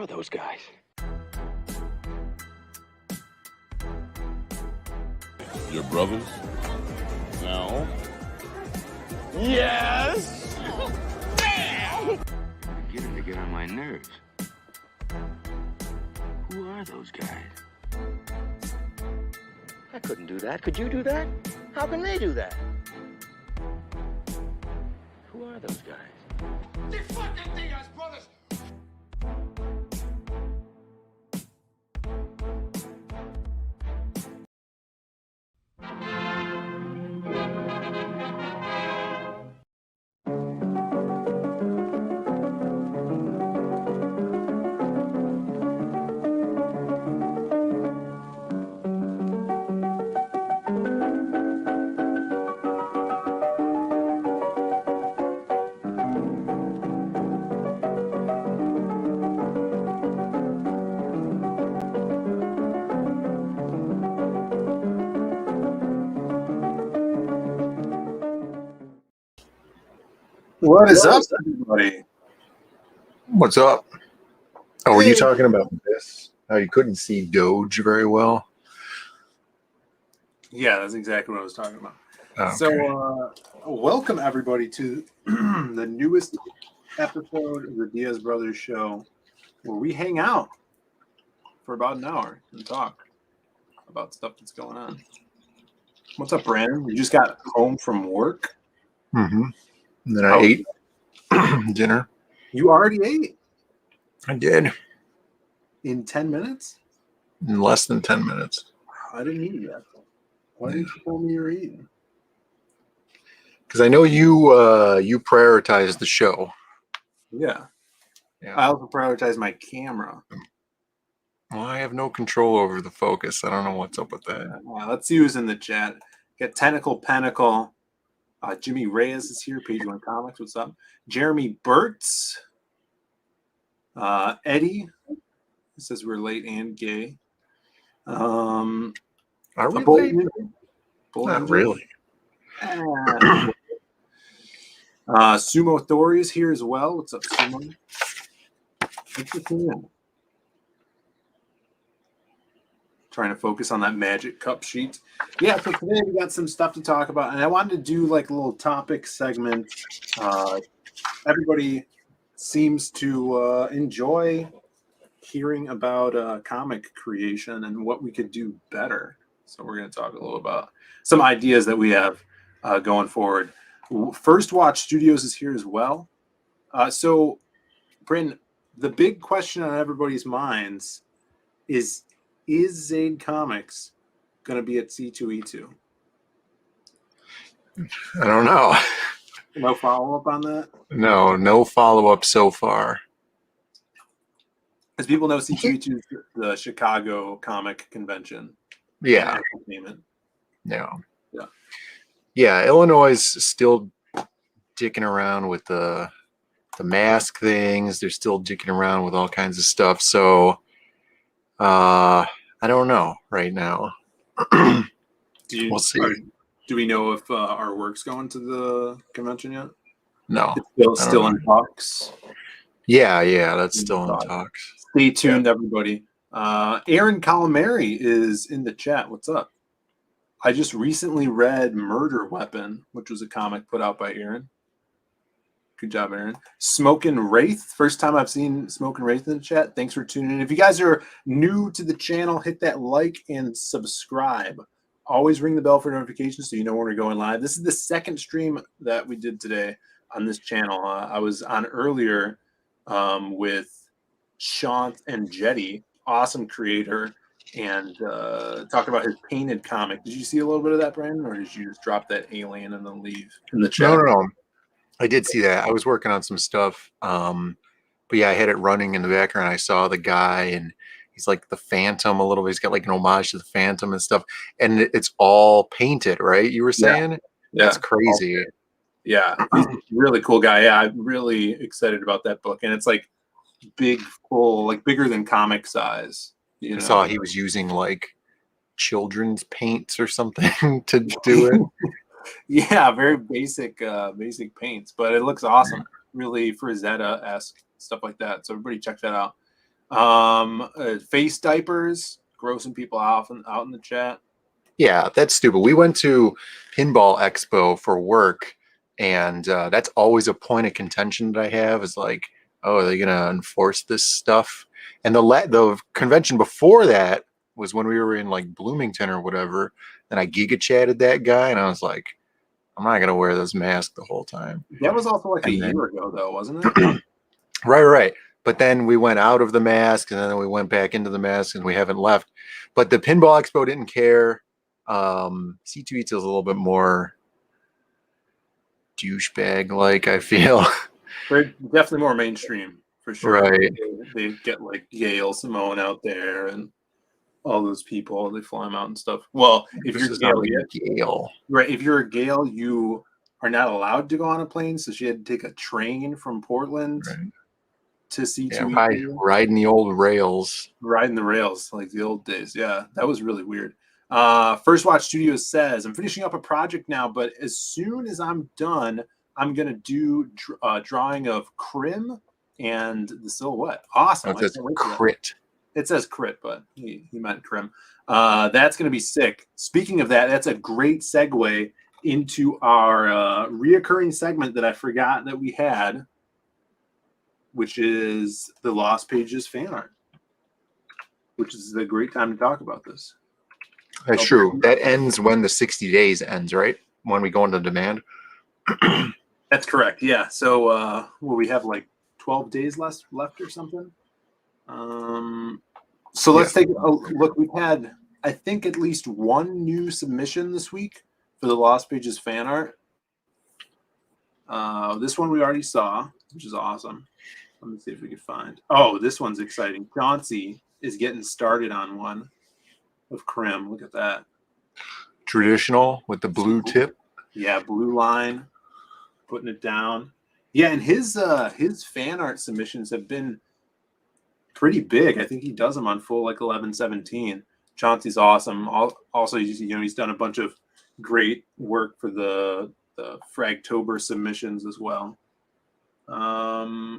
are those guys? Your brothers? No. Yes! Beginning to get on my nerves. Who are those guys? I couldn't do that. Could you do that? How can they do that? Who are those guys? The fucking DIAZ brothers! What is up, everybody? What's up? Oh, were Hey. you talking about this? How you couldn't see Doge very well? Yeah, that's exactly what I was talking about. Okay. So, welcome everybody to the newest episode of the DIAZ Brothers show, where we hang out for about an hour and talk about stuff that's going on. What's up, Brandon? You just got home from work? And then I ate dinner. You already ate I did in 10 minutes? in less than 10 minutes. I didn't eat yet. Why didn't you tell me you were eating? Because I know you prioritize the show. Yeah. Yeah. I also prioritize my camera. Well, I have no control over the focus. I don't know what's up with that. Let's see who's in the chat. Got Tentacle Pentacle. Jimmy Reyes is here. Page One Comics. What's up? Jeremy Burtz. Eddie. He says we're late and gay. Are we Bolton- late? Bolton- Not really. Sumo Thori is here as well. What's up, Sumo? Thanks for tuning in. Trying to focus on that magic cup sheet. Yeah, so today we got some stuff to talk about, and I wanted to do like a little topic segment. Everybody seems to enjoy hearing about comic creation and what we could do better. So we're going to talk a little about some ideas that we have going forward. First Watch Studios is here as well. So, Bryn, the big question on everybody's minds is Zaid Comics going to be at C2E2? I don't know. No follow-up on that? No follow-up so far. Because people know C2E2 is the Chicago comic convention. Yeah. Entertainment. Yeah, Illinois is still dicking around with the mask things. They're still dicking around with all kinds of stuff. So I don't know right now. We'll see. Do we know if our work's going to the convention yet? No. It's still in talks. Yeah, that's still in talks. Stay tuned, everybody. Aaron Calamari is in the chat. What's up? I just recently read Murder Weapon, which was a comic put out by Aaron. Good job, Aaron. Smokin' Wraith. First time I've seen Smokin' Wraith in the chat. Thanks for tuning in. If you guys are new to the channel, hit that like and subscribe. Always ring the bell for notifications so you know when we're going live. This is the second stream that we did today on this channel. I was on earlier with Sean and Jetty, awesome creator, and talk about his painted comic. Did you see a little bit of that, Brandon, or did you just drop that alien and then leave in the chat? No. I did see that. I was working on some stuff. But yeah, I had it running in the background. I saw the guy, and he's like the Phantom a little bit. He's got like an homage to the Phantom and stuff. And it's all painted, right? You were saying? Yeah. That's crazy. Yeah, he's a really cool guy. Yeah, I'm really excited about that book. And it's like big, full, like bigger than comic size. You I know? saw he was using like children's paints or something to do it. Yeah, very basic paints, but it looks awesome. Really Frazetta-esque stuff like that. So everybody check that out. Face diapers, grossing people out in the chat. Yeah, that's stupid. We went to Pinball Expo for work, and that's always a point of contention that I have is like, oh, are they going to enforce this stuff? And the convention before that was when we were in like Bloomington or whatever, and I giga chatted that guy, and I was like, I'm not going to wear this mask the whole time. That was also like a And then- year ago, though, wasn't it? Right. But then we went out of the mask, and then we went back into the mask, and we haven't left. But the Pinball Expo didn't care. C2 Eats is a little bit more douchebag like, I feel. They're definitely more mainstream for sure. Right. They get like Gail Simone out there and all those people. They fly them out and stuff. Well, if This you're is not Gail, like Gale. right? If you're a Gail, you are not allowed to go on a plane. So she had to take a train from Portland Right. to C2. Yeah, riding the old rails. Riding the rails like the old days. Yeah, that was really weird. First Watch Studios says, I'm finishing up a project now, but as soon as I'm done, I'm going to do drawing of Krim and the silhouette. Awesome. Oh, it says crit. It says crit, but he meant Krim. That's going to be sick. Speaking of that, that's a great segue into our reoccurring segment that I forgot that we had, which is the Lost Pages fan art, which is a great time to talk about this. That's true. That ends when the 60 days ends, right? When we go into demand. That's correct. Yeah. So we have like 12 days left or something. So let's take a look. We've had, I think, at least one new submission this week for the Lost Pages fan art. This one we already saw, which is awesome. Let me see if we can find. Oh, this one's exciting. Chauncey is getting started on one of Krim. Look at that. Traditional with the blue tip. Yeah, blue line, putting it down. Yeah, and his fan art submissions have been pretty big. I think he does them on full like 11/17. Chauncey's awesome. Also, he's done a bunch of great work for the Fragtober submissions as well.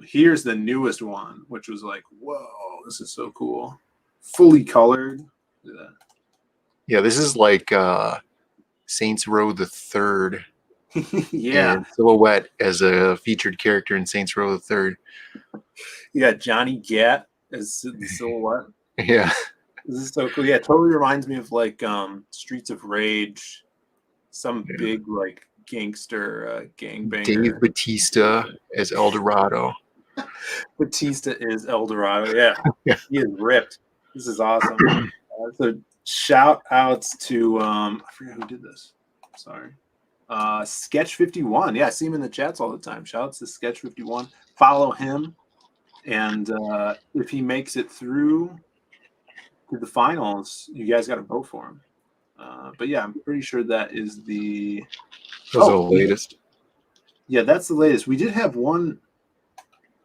Here's the newest one, which was like, whoa, this is so cool. Fully colored. Look at that. Yeah, this is like Saints Row the Third. Yeah. And Silhouette as a featured character in Saints Row the Third. You got Johnny Gat as the Silhouette. Yeah. This is so cool. Yeah, it totally reminds me of like Streets of Rage, some big like gangster gangbanger. Dave Bautista as El Dorado. Batista is El Dorado. Yeah. He is ripped. This is awesome. So shout outs to I forget who did this. Sorry. Sketch 51. Yeah, I see him in the chats all the time. Shout outs to Sketch 51. Follow him. And if he makes it through to the finals, you guys got to vote for him. But yeah, I'm pretty sure that is the latest. Yeah, that's the latest. We did have one.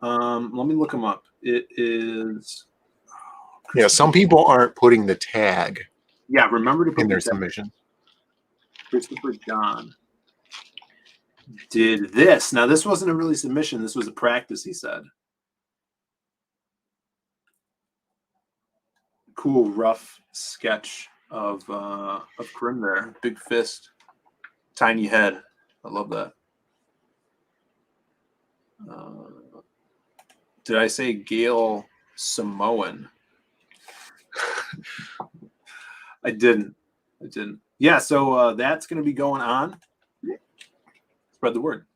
Let me look him up. It is. Yeah, some people aren't putting the tag Yeah, remember to put in their the tag. submission. Christopher John did this. Now, this wasn't a really submission. This was a practice, he said. Cool, rough sketch of Krim there. Big fist, tiny head. I love that. Did I say Gail Samoan? I didn't. Yeah, so that's going to be going on. Spread the word.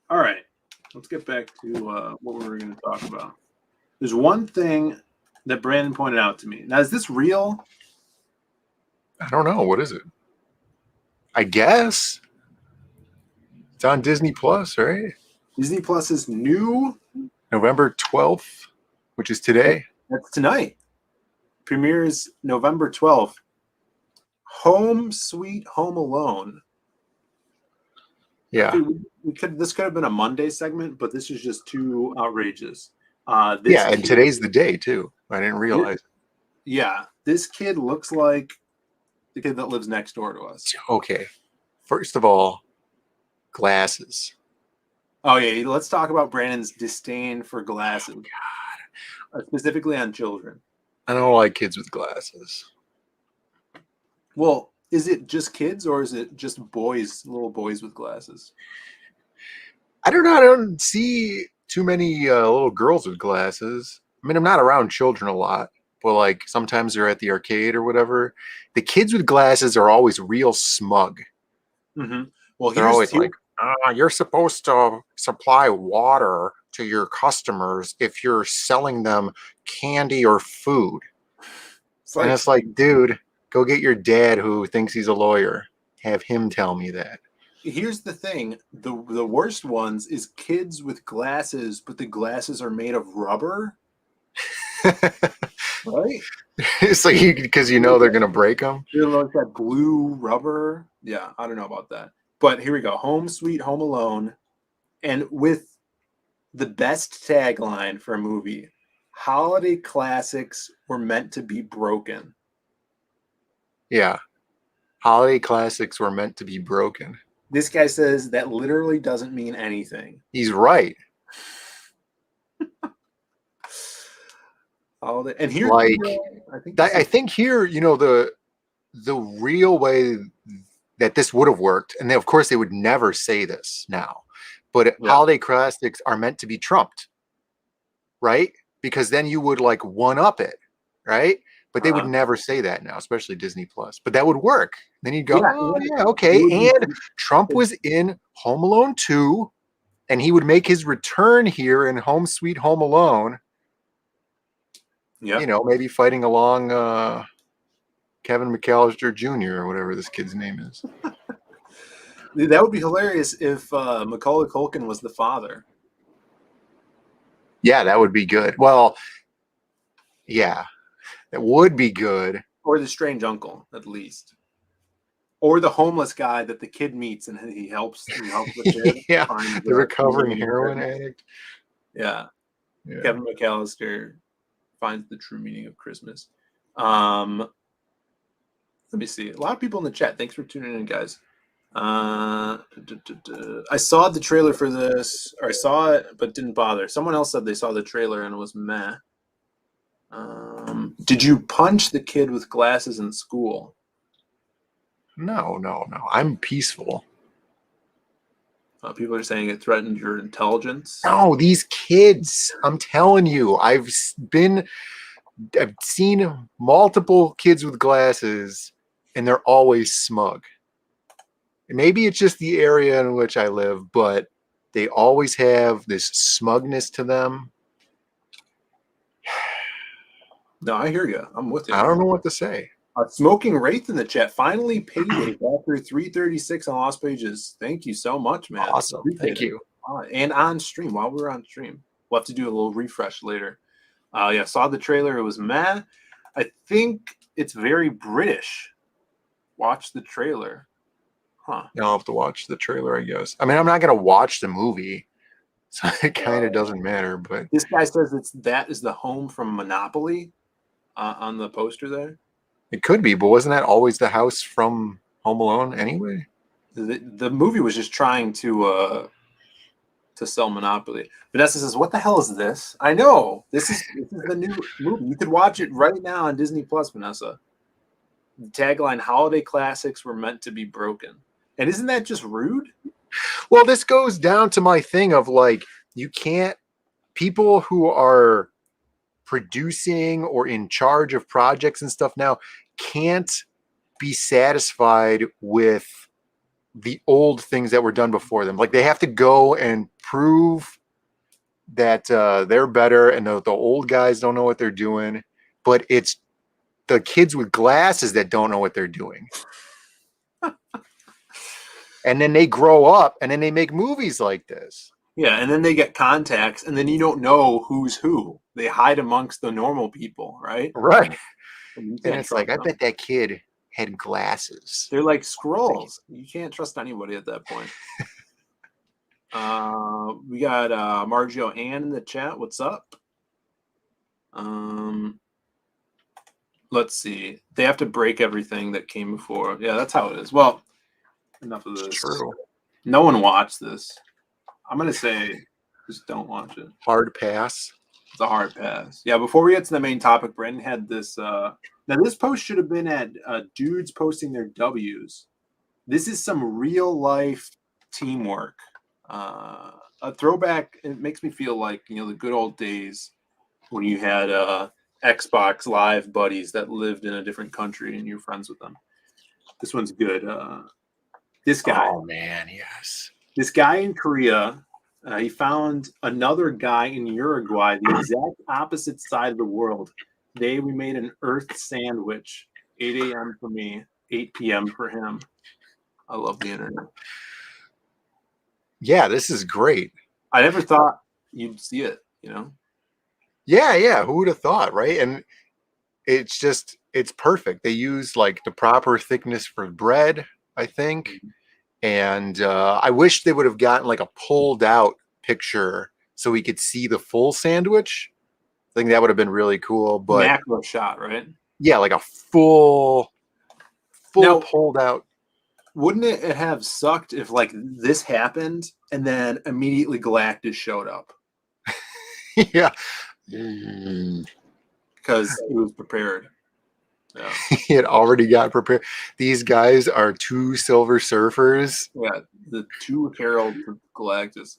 All right. Let's get back to what we were going to talk about. There's one thing that Brandon pointed out to me. Now, is this real? I don't know. What is it? I guess it's on Disney Plus, right? Disney Plus's new. November 12th, which is today. That's tonight. Premieres November 12th. Home Sweet Home Alone. Yeah. This could have been a Monday segment, but this is just too outrageous. And today's the day too. I didn't realize. Yeah, this kid looks like the kid that lives next door to us. Okay. First of all, glasses. Oh yeah, let's talk about Brandon's disdain for glasses. specifically on children. I don't like kids with glasses. Well, is it just kids or is it just boys, little boys with glasses? I don't know. I don't see too many little girls with glasses. I mean, I'm not around children a lot, but like sometimes they're at the arcade or whatever. The kids with glasses are always real smug. Mm-hmm. Well, They're always like, you're supposed to supply water to your customers if you're selling them candy or food. And it's like, dude, go get your dad who thinks he's a lawyer. Have him tell me that. Here's the thing. The worst ones is kids with glasses, but the glasses are made of rubber. Right? It's like, because you know they're going to break them. They're like that blue rubber. Yeah, I don't know about that. But here we go. Home Sweet Home Alone. And with the best tagline for a movie, holiday classics were meant to be broken. Yeah. Holiday classics were meant to be broken. This guy says that literally doesn't mean anything. He's right. And here, like, I think here, the real way that this would have worked, and of course they would never say this now, but holiday classics are meant to be trumped, right? Because then you would like one up it, right? But they would never say that now, especially Disney Plus. But that would work. Then you'd go, okay. And Trump was in Home Alone 2, and he would make his return here in Home Sweet Home Alone. Yeah, maybe fighting along Kevin McAllister Jr. or whatever this kid's name is. That would be hilarious if Macaulay Culkin was the father. Yeah, that would be good. Well, yeah, that would be good. Or the strange uncle, at least. Or the homeless guy that the kid meets and he helps the kid. Yeah, find the recovering heroin addict. Yeah. Yeah. Kevin McAllister finds the true meaning of Christmas. Let me see. A lot of people in the chat. Thanks for tuning in, guys. I saw the trailer for this, or I saw it but didn't bother. Someone else said they saw the trailer and it was meh. Did you punch the kid with glasses in school? No. I'm peaceful. People are saying it threatened your intelligence. No, these kids. I'm telling you, I've seen multiple kids with glasses, and they're always smug. Maybe it's just the area in which I live, but they always have this smugness to them. No, I hear you. I'm with you. I don't know what to say. Smoking Wraith in the chat. Finally payday after 336 on Lost Pages. Thank you so much, man. Awesome. Thank you. And on stream, while we were on stream. We'll have to do a little refresh later. Saw the trailer. It was meh. I think it's very British. Watch the trailer. Huh. I'll have to watch the trailer, I guess. I mean, I'm not going to watch the movie, so it kind of doesn't matter. But this guy says that is the home from Monopoly on the poster there. It could be, but wasn't that always the house from Home Alone anyway? The movie was just trying to sell Monopoly. Vanessa says, "What the hell is this?" I know this is the new movie. You could watch it right now on Disney Plus, Vanessa. The tagline: "Holiday classics were meant to be broken." And isn't that just rude? Well, this goes down to my thing of like, you can't, people who are producing or in charge of projects and stuff now can't be satisfied with the old things that were done before them. Like they have to go and prove that they're better and the old guys don't know what they're doing, but it's the kids with glasses that don't know what they're doing. And then they grow up and then they make movies like this. Yeah, and then they get contacts, and then you don't know who's who. They hide amongst the normal people, right? Right. And it's like, I bet that kid had glasses. They're like scrolls. You can't trust anybody at that point. We got Margio Ann in the chat. What's up? Let's see. They have to break everything that came before. Yeah, that's how it is. Well, enough of this. It's true. No one watched this. I'm going to say just don't watch it. Hard pass. It's a hard pass. Yeah, before we get to the main topic, Brendan had this. Now, this post should have been at dudes posting their W's. This is some real life teamwork. A throwback. It makes me feel like, the good old days when you had Xbox Live buddies that lived in a different country and you're friends with them. This one's good. This guy. Oh man, yes. This guy in Korea. He found another guy in Uruguay, the exact opposite side of the world. Today we made an earth sandwich. 8 a.m. for me, 8 p.m. for him. I love the internet. Yeah, this is great. I never thought you'd see it, Yeah. Who would have thought, right? And it's perfect. They use like the proper thickness for bread, I think. And I wish they would have gotten like a pulled out picture so we could see the full sandwich. I think that would have been really cool. But macro shot, right? Yeah, like a full Now, pulled out. Wouldn't it have sucked if like this happened and then immediately Galactus showed up? Yeah. Because he was prepared. Yeah. He had already got prepared. These guys are two Silver Surfers. Yeah, the two heralds of Galactus.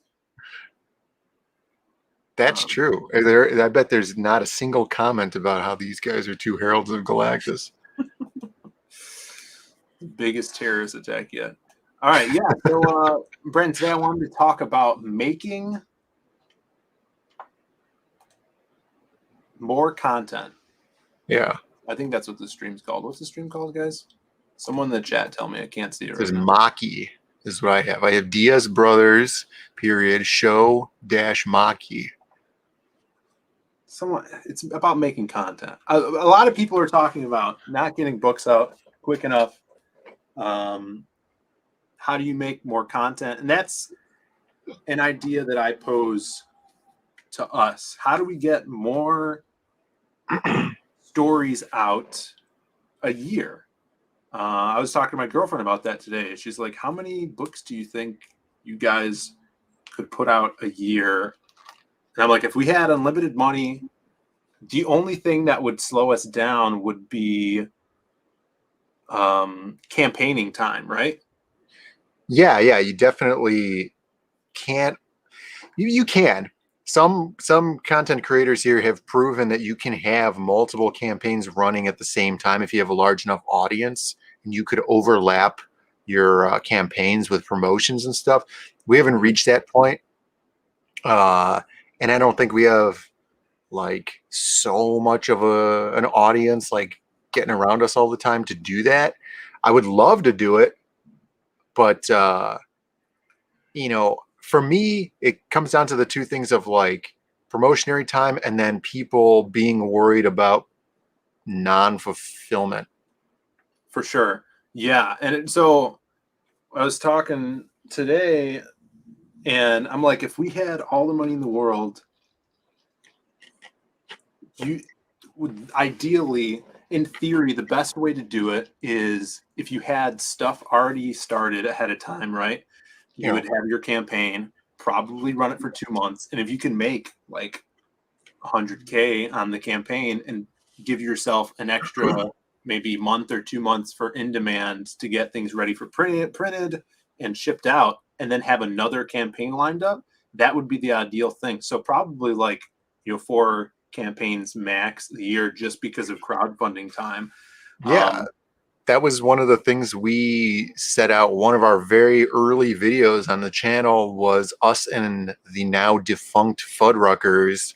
That's true. I bet there's not a single comment about how these guys are two heralds of Galactus. Biggest terrorist attack yet. All right, yeah. So, Brent, today I wanted to talk about making more content. Yeah. I think that's what the stream's called. What's the stream called, guys? Someone in the chat tell me. I can't see it right There's now. Maki is what I have. I have DIAZ Brothers, show dash Maki. It's about making content. A lot of people are talking about not getting books out quick enough. How do you make more content? And that's an idea that I pose to us. How do we get more stories out a year? I was talking to my girlfriend about that today. She's like, how many books do you think you guys could put out a year? And I'm like, if we had unlimited money, the only thing that would slow us down would be campaigning time, right? Yeah, you definitely can't. You can. Some content creators here have proven that you can have multiple campaigns running at the same time if you have a large enough audience, and you could overlap your campaigns with promotions and stuff. We haven't reached that point, and I don't think we have like so much of an audience like getting around us all the time to do that. I would love to do it, but for me, it comes down to the two things of like promotionary time and then people being worried about non-fulfillment. For sure. Yeah. And so I was talking today and I'm like, if we had all the money in the world, you would ideally, in theory, the best way to do it is if you had stuff already started ahead of time, right? You would have your campaign, probably run it for 2 months. And if you can make like 100K on the campaign and give yourself an extra maybe month or 2 months for in demand to get things ready for printed and shipped out, and then have another campaign lined up, that would be the ideal thing. So probably like, 4 campaigns max a year just because of crowdfunding time. Yeah. That was one of the things we set out. One of our very early videos on the channel was us and the now defunct Fuddruckers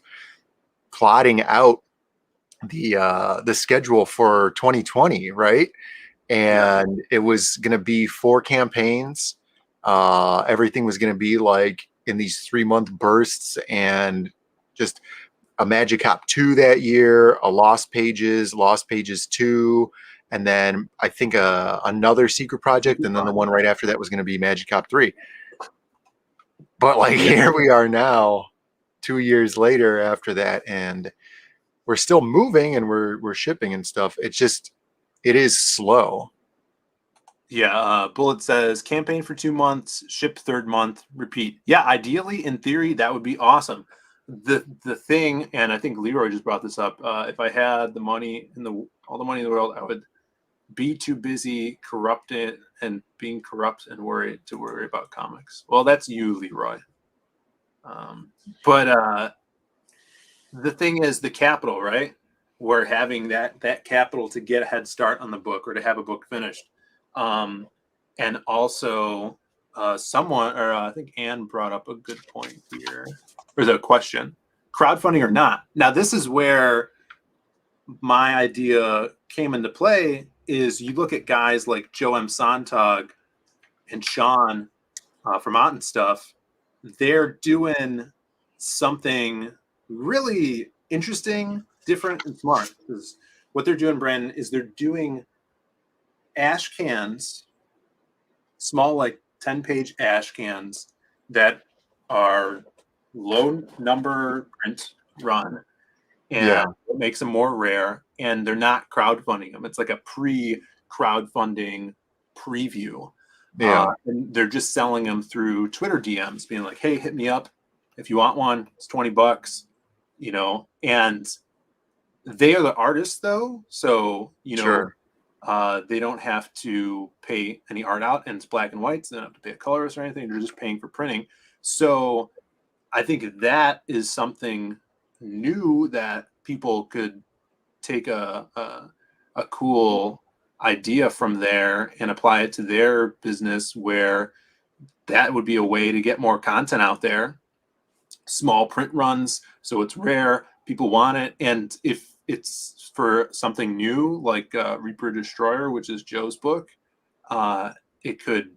plotting out the schedule for 2020, right? And it was going to be 4 campaigns. Everything was going to be like in these 3-month bursts, and just a Magic Cop 2 that year, a Lost Pages 2, and then I think another secret project, and then the one right after that was going to be Magic Cop 3. But like here we are now, 2 years later after that, and we're still moving and we're shipping and stuff. It is slow. Yeah, Bullet says campaign for 2 months, ship 3rd month, repeat. Yeah, ideally, in theory, that would be awesome. the thing, and I think Leroy just brought this up. If I had the money in all the money in the world, I would be too busy corrupted and being corrupt and worry about comics. Well, that's you, Leroy. But the thing is, the capital, right? We're having that capital to get a head start on the book or to have a book finished, and also someone, or I think Anne brought up a good point here, or the question: crowdfunding or not? Now, this is where my idea came into play. Is you look at guys like Joe M. Sontag and Sean from Out and Stuff, they're doing something really interesting, different, and smart. Because what they're doing, Brandon, is they're doing ash cans, small, like 10-page ash cans that are low number print run, and Yeah. what makes them more rare. And they're not crowdfunding them. It's like a pre-crowdfunding preview. Yeah. And they're just selling them through Twitter DMs, being like, "Hey, hit me up if you want one. It's $20, you know." And they are the artists, though, so Sure. they don't have to pay any art out, and it's black and white. So they don't have to pay a colorist or anything. They're just paying for printing. So I think that is something new that people could take a cool idea from there and apply it to their business, where that would be a way to get more content out there. Small print runs, so it's rare, people want it. And if it's for something new like Reaper Destroyer, which is Joe's book, it could,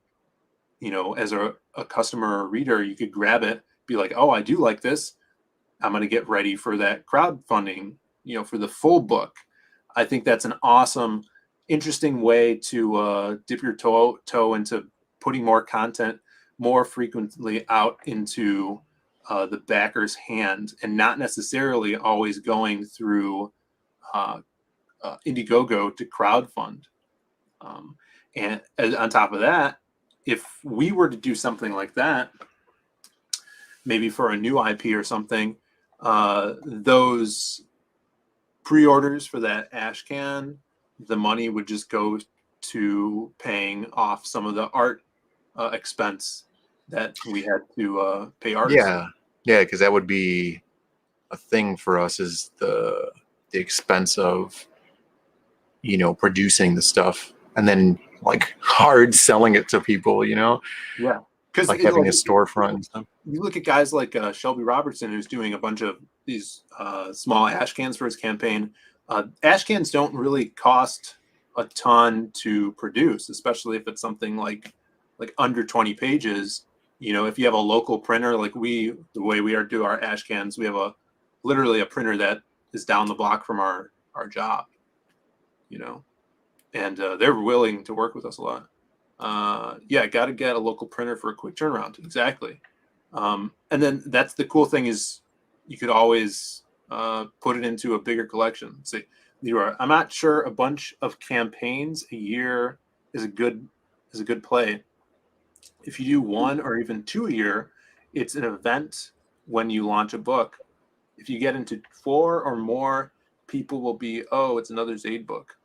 as a customer or reader, you could grab it, be like, "Oh, I do like this. I'm going to get ready for that crowdfunding, for the full book." I think that's an awesome, interesting way to dip your toe into putting more content more frequently out into the backer's hand, and not necessarily always going through Indiegogo to crowdfund. And on top of that, if we were to do something like that, maybe for a new IP or something, those pre-orders for that ash can, the money would just go to paying off some of the art expense that we had to pay artists. Yeah, because that would be a thing for us, is the expense of producing the stuff and then like hard selling it to people, Yeah, because like having a storefront and stuff. You look at guys like Shelby Robertson, who's doing a bunch of these small ash cans for his campaign. Ash cans don't really cost a ton to produce, especially if it's something like under 20 pages. If you have a local printer, like the way we do our ash cans, we have literally a printer that is down the block from our job, and they're willing to work with us a lot. Got to get a local printer for a quick turnaround. Exactly. And then that's the cool thing, is you could always put it into a bigger collection. Say, Leroy, I'm not sure a bunch of campaigns a year is a good play. If you do one or even two a year, it's an event when you launch a book. If you get into 4 or more, people will be, "Oh, it's another Zaid book."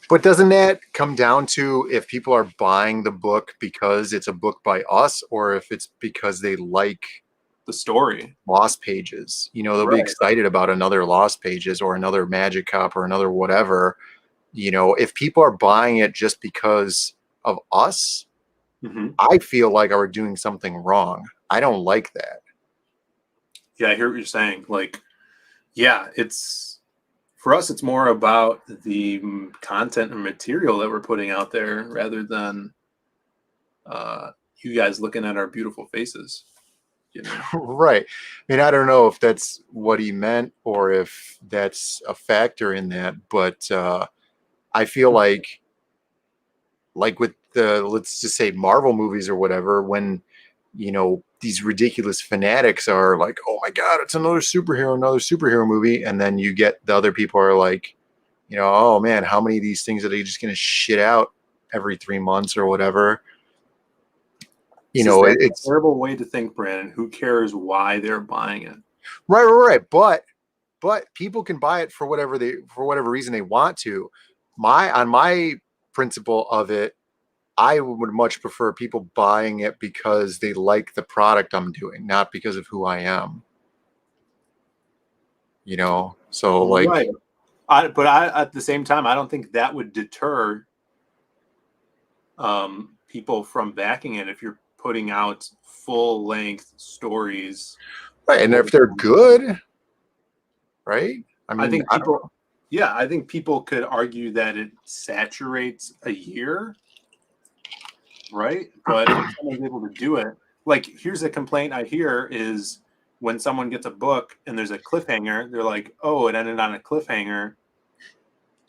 But doesn't that come down to if people are buying the book because it's a book by us, or if it's because they like The story. Lost Pages? They'll be Right. excited about another Lost Pages or another Magic Cop or another whatever. If people are buying it just because of us, Mm-hmm. I feel like we're doing something wrong. I don't like that. Yeah, I hear what you're saying. It's for us, it's more about the content and material that we're putting out there, rather than you guys looking at our beautiful faces. Right. I mean, I don't know if that's what he meant or if that's a factor in that, but I feel like with the, let's just say, Marvel movies or whatever, when these ridiculous fanatics are like, "Oh my God, it's another superhero movie," and then you get the other people are like, "Oh man, how many of these things are they just going to shit out every 3 months or whatever?" It's a terrible way to think, Brandon. Who cares why they're buying it? Right. But people can buy it for whatever reason they want to. My principle of it, I would much prefer people buying it because they like the product I'm doing, not because of who I am. You know, so like, Right. But at the same time, I don't think that would deter people from backing it if you're putting out full length stories. right, and if they're good, right? I I mean, think I don't people, yeah, I think people could argue that it saturates a year, right? But if someone's able to do it, like here's a complaint I hear is when someone gets a book and there's a cliffhanger, they're like, "Oh, it ended on a cliffhanger."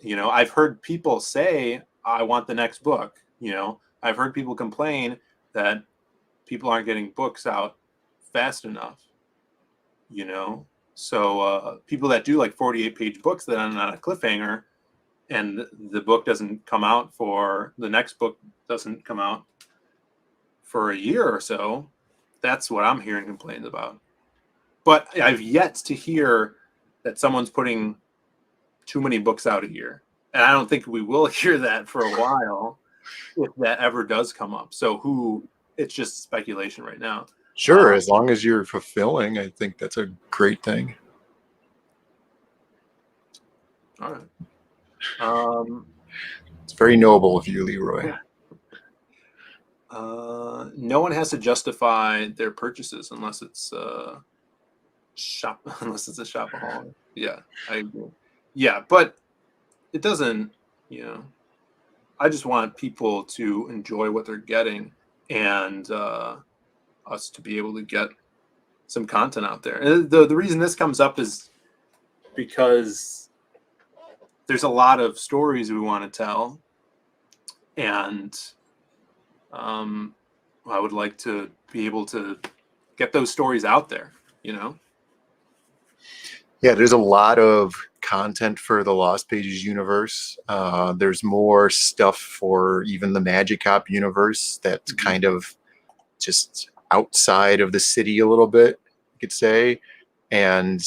You know, I've heard people say, "I want the next book." You know, I've heard people complain that people aren't getting books out fast enough. You know, so people that do like 48-page books that end on a cliffhanger, and the book doesn't come out for the next book doesn't come out for a year or so. That's what I'm hearing complaints about. But I've yet to hear that someone's putting too many books out a year. And I don't think we will hear that for a while if that ever does come up. So it's just speculation right now. Sure, as long as you're fulfilling, I think that's a great thing. All right. It's very noble of you, Leroy. No one has to justify their purchases unless it's a shopaholic. Yeah, I agree. Yeah, but it doesn't, you know, I just want people to enjoy what they're getting and us to be able to get some content out there. And the reason this comes up is because there's a lot of stories we want to tell, and I would like to be able to get those stories out there, you know? Yeah, there's a lot of content for the Lost Pages universe. There's more stuff for even the Magic-Op universe that's kind of just outside of the city a little bit, you could say. And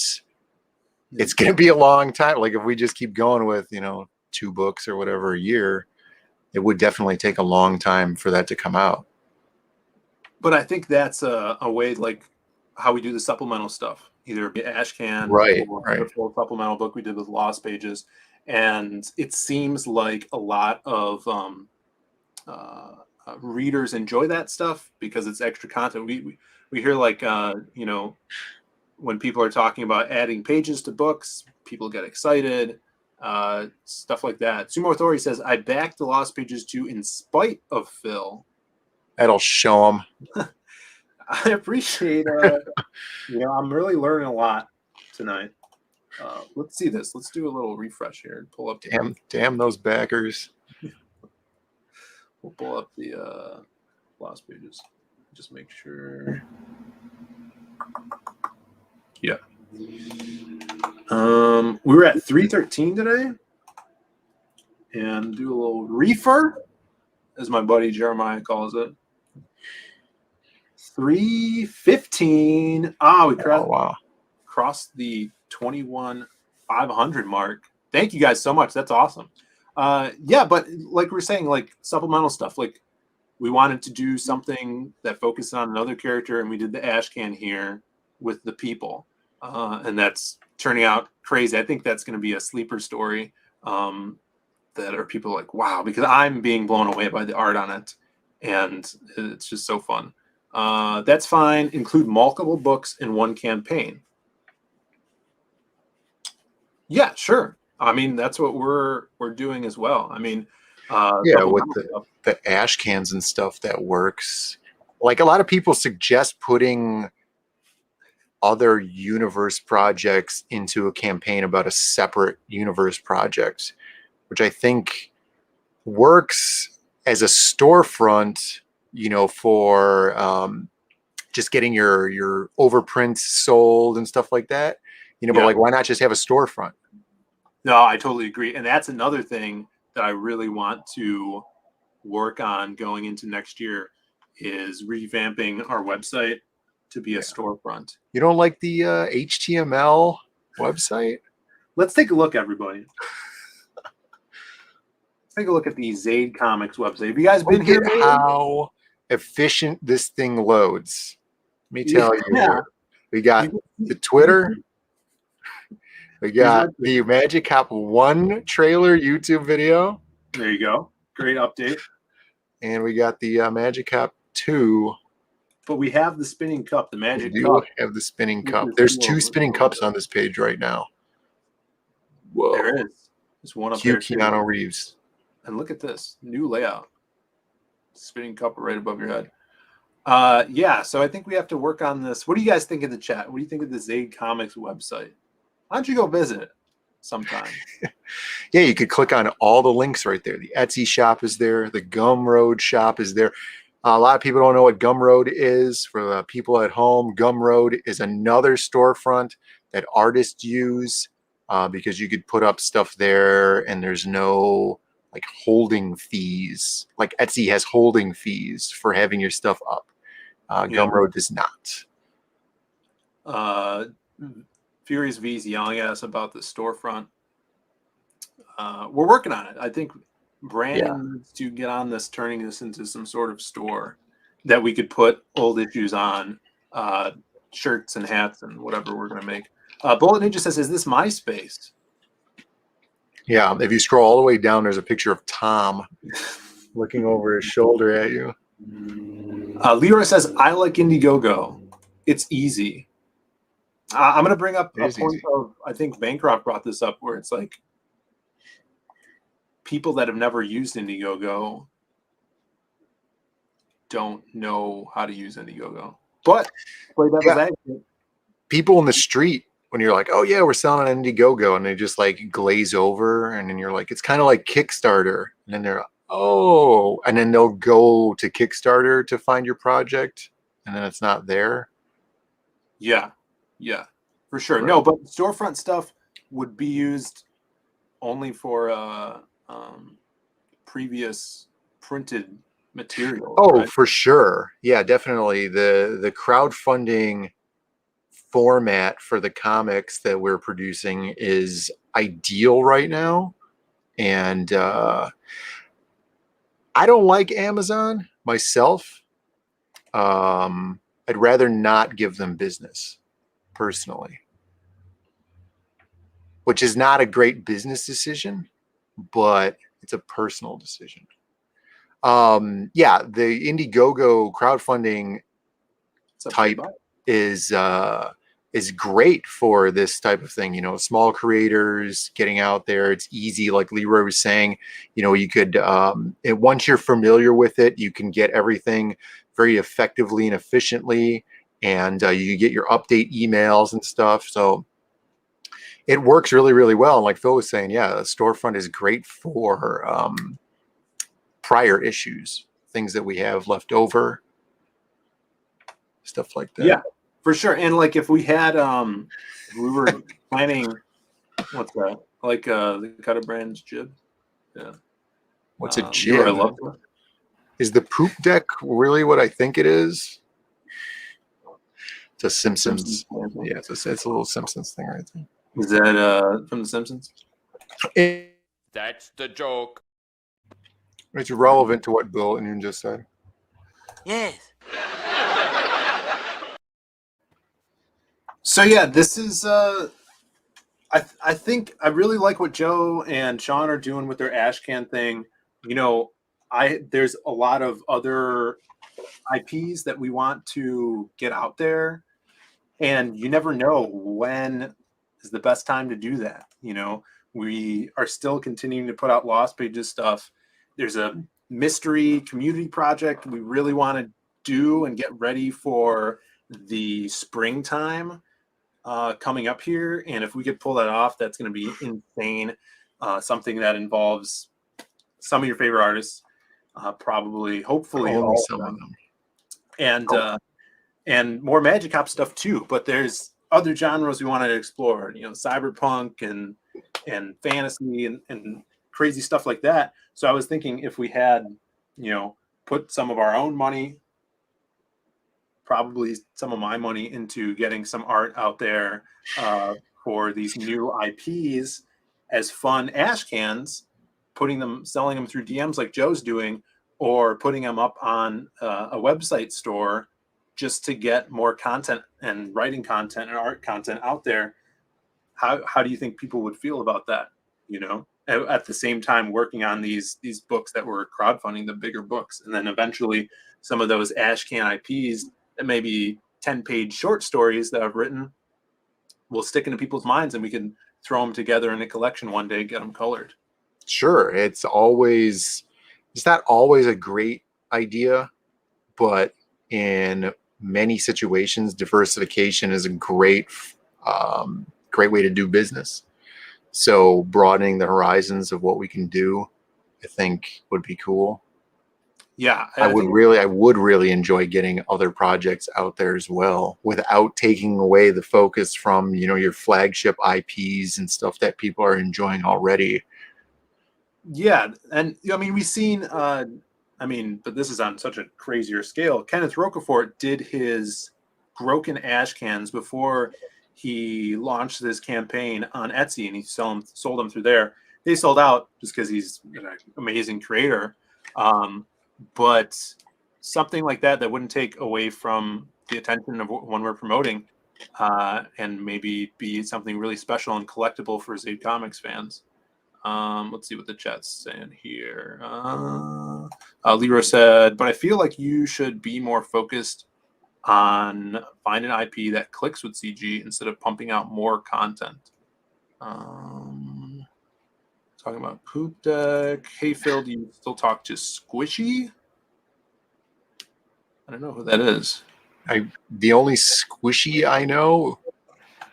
it's going to be a long time. Like if we just keep going with, 2 books or whatever a year, it would definitely take a long time for that to come out. But I think that's a way like how we do the supplemental stuff, either Ashcan or the full supplemental book we did with Lost Pages. And it seems like a lot of readers enjoy that stuff because it's extra content. We hear like, when people are talking about adding pages to books, people get excited, stuff like that. Sumo Authority says, I backed the Lost Pages 2 in spite of Phil. That'll show them. I appreciate I'm really learning a lot tonight. Let's see this. Let's do a little refresh here and pull up. Damn those backers. We'll pull up the Lost Pages. Just make sure. Yeah. We were at 313 today. And do a little reefer, as my buddy Jeremiah calls it. 315. We crossed the 21,500 mark. Thank you guys so much. That's awesome. Yeah, but like we're saying, like supplemental stuff, like we wanted to do something that focused on another character, and we did the Ashcan here with the people, and that's turning out crazy. I think that's going to be a sleeper story that are people like, wow, because I'm being blown away by the art on it, and it's just so fun. That's fine. Include multiple books in one campaign. Yeah, sure. I mean, that's what we're doing as well. I mean, with the ash cans and stuff, that works. Like a lot of people suggest putting other universe projects into a campaign about a separate universe project, which I think works as a storefront, for just getting your overprints sold and stuff like that. But like, why not just have a storefront? No, I totally agree. And that's another thing that I really want to work on going into next year is revamping our website to be a storefront. You don't like the HTML website? Let's take a look, everybody. Let's take a look at the Zaid Comics website. Have you guys been here? Look at how efficient this thing loads. Let me tell you. Yeah. We got the Twitter. We got the Magic Cop 1 trailer YouTube video. There you go. Great update. And we got the Magic Cop 2. But we have the spinning cup, the Magic We Cup. do have the spinning cup. There's 2 spinning cups on this page right now. Whoa. There is. There's one up Cue there. Keanu Reeves. And look at this. New layout. Spinning cup right above your head. Yeah, so I think we have to work on this. What do you guys think in the chat? What do you think of the Zaid Comics website? Why don't you go visit it sometime? Yeah, you could click on all the links right there. The Etsy shop is there. The Gumroad shop is there. A lot of people don't know what Gumroad is. For the people at home, Gumroad is another storefront that artists use because you could put up stuff there and there's no like holding fees. Like Etsy has holding fees for having your stuff up. Gumroad does not. Furious V's yelling at us about the storefront. We're working on it. I think Brandon needs to get on this, turning this into some sort of store that we could put old issues on, shirts and hats and whatever we're going to make. Bullet Ninja says, is this MySpace? Yeah, if you scroll all the way down, there's a picture of Tom looking over his shoulder at you. Leroy says, I like Indiegogo. It's easy. I'm going to bring up a point of, I think Bancroft brought this up, where it's like people that have never used Indiegogo don't know how to use Indiegogo. But play devil's advocate. People in the street, when you're like, oh yeah, we're selling on Indiegogo, and they just like glaze over, and then you're like, it's kind of like Kickstarter, and then they're oh, and then they'll go to Kickstarter to find your project, and then it's not there. Yeah, for sure. Right. No, but storefront stuff would be used only for previous printed material. Oh, right? for sure. Yeah, definitely. The crowdfunding format for the comics that we're producing is ideal right now. And I don't like Amazon myself. I'd rather not give them business personally, which is not a great business decision, but it's a personal decision. Yeah, the Indiegogo crowdfunding type is great for this type of thing. You know, small creators getting out there. It's easy, like Leroy was saying. You know, you could once you're familiar with it, you can get everything very effectively and efficiently, and you get your update emails and stuff. So it works really, really well. And like Phil was saying, yeah, the storefront is great for prior issues, things that we have left over, stuff like that. Yeah, for sure. And like if we had, if we were planning, what's that? Like the Cutter Brand's jib. Yeah. What's a jib? I love that. Is the poop deck really what I think it is? It's a Simpsons. Yeah, it's a little Simpsons thing right there. Is that from The Simpsons? That's the joke. It's relevant to what Bill and you just said. Yes. So yeah, this is I think I really like what Joe and Sean are doing with their ash can thing. You know, there's a lot of other IPs that we want to get out there, and you never know when is the best time to do that. You know, we are still continuing to put out Lost Pages stuff. There's a mystery community project we really want to do and get ready for the springtime coming up here. And if we could pull that off, that's going to be insane. Something that involves some of your favorite artists, probably, hopefully, all some of them. And more Magic Hop stuff too. But there's other genres we wanted to explore. You know, cyberpunk and fantasy and crazy stuff like that. So I was thinking if we had, you know, put some of our own money, probably some of my money into getting some art out there for these new IPs as fun ash cans, selling them through DMs like Joe's doing, or putting them up on a website store just to get more content and writing content and art content out there. How do you think people would feel about that? You know, at the same time working on these books that were crowdfunding, the bigger books, and then eventually some of those ash can IPs that may be 10-page short stories that I've written will stick into people's minds, and we can throw them together in a collection one day, get them colored. Sure, it's not always a great idea, but in many situations, diversification is a great way to do business. So broadening the horizons of what we can do, I think, would be cool. Yeah, I would really enjoy getting other projects out there as well, without taking away the focus from, your flagship IPs and stuff that people are enjoying already. Yeah, and I mean, we've seen. But this is on such a crazier scale. Kenneth Rocafort did his broken ash cans before he launched this campaign on Etsy, and he sold them through there. They sold out just because he's an amazing creator. But something like that wouldn't take away from the attention of when we're promoting, and maybe be something really special and collectible for Zaid Comics fans. Let's see what the chat's saying here. Leroy said, but I feel like you should be more focused on find an IP that clicks with CG instead of pumping out more content. Talking about Poop Deck. Hey, Phil, do you still talk to Squishy? I don't know who that is. The only Squishy I know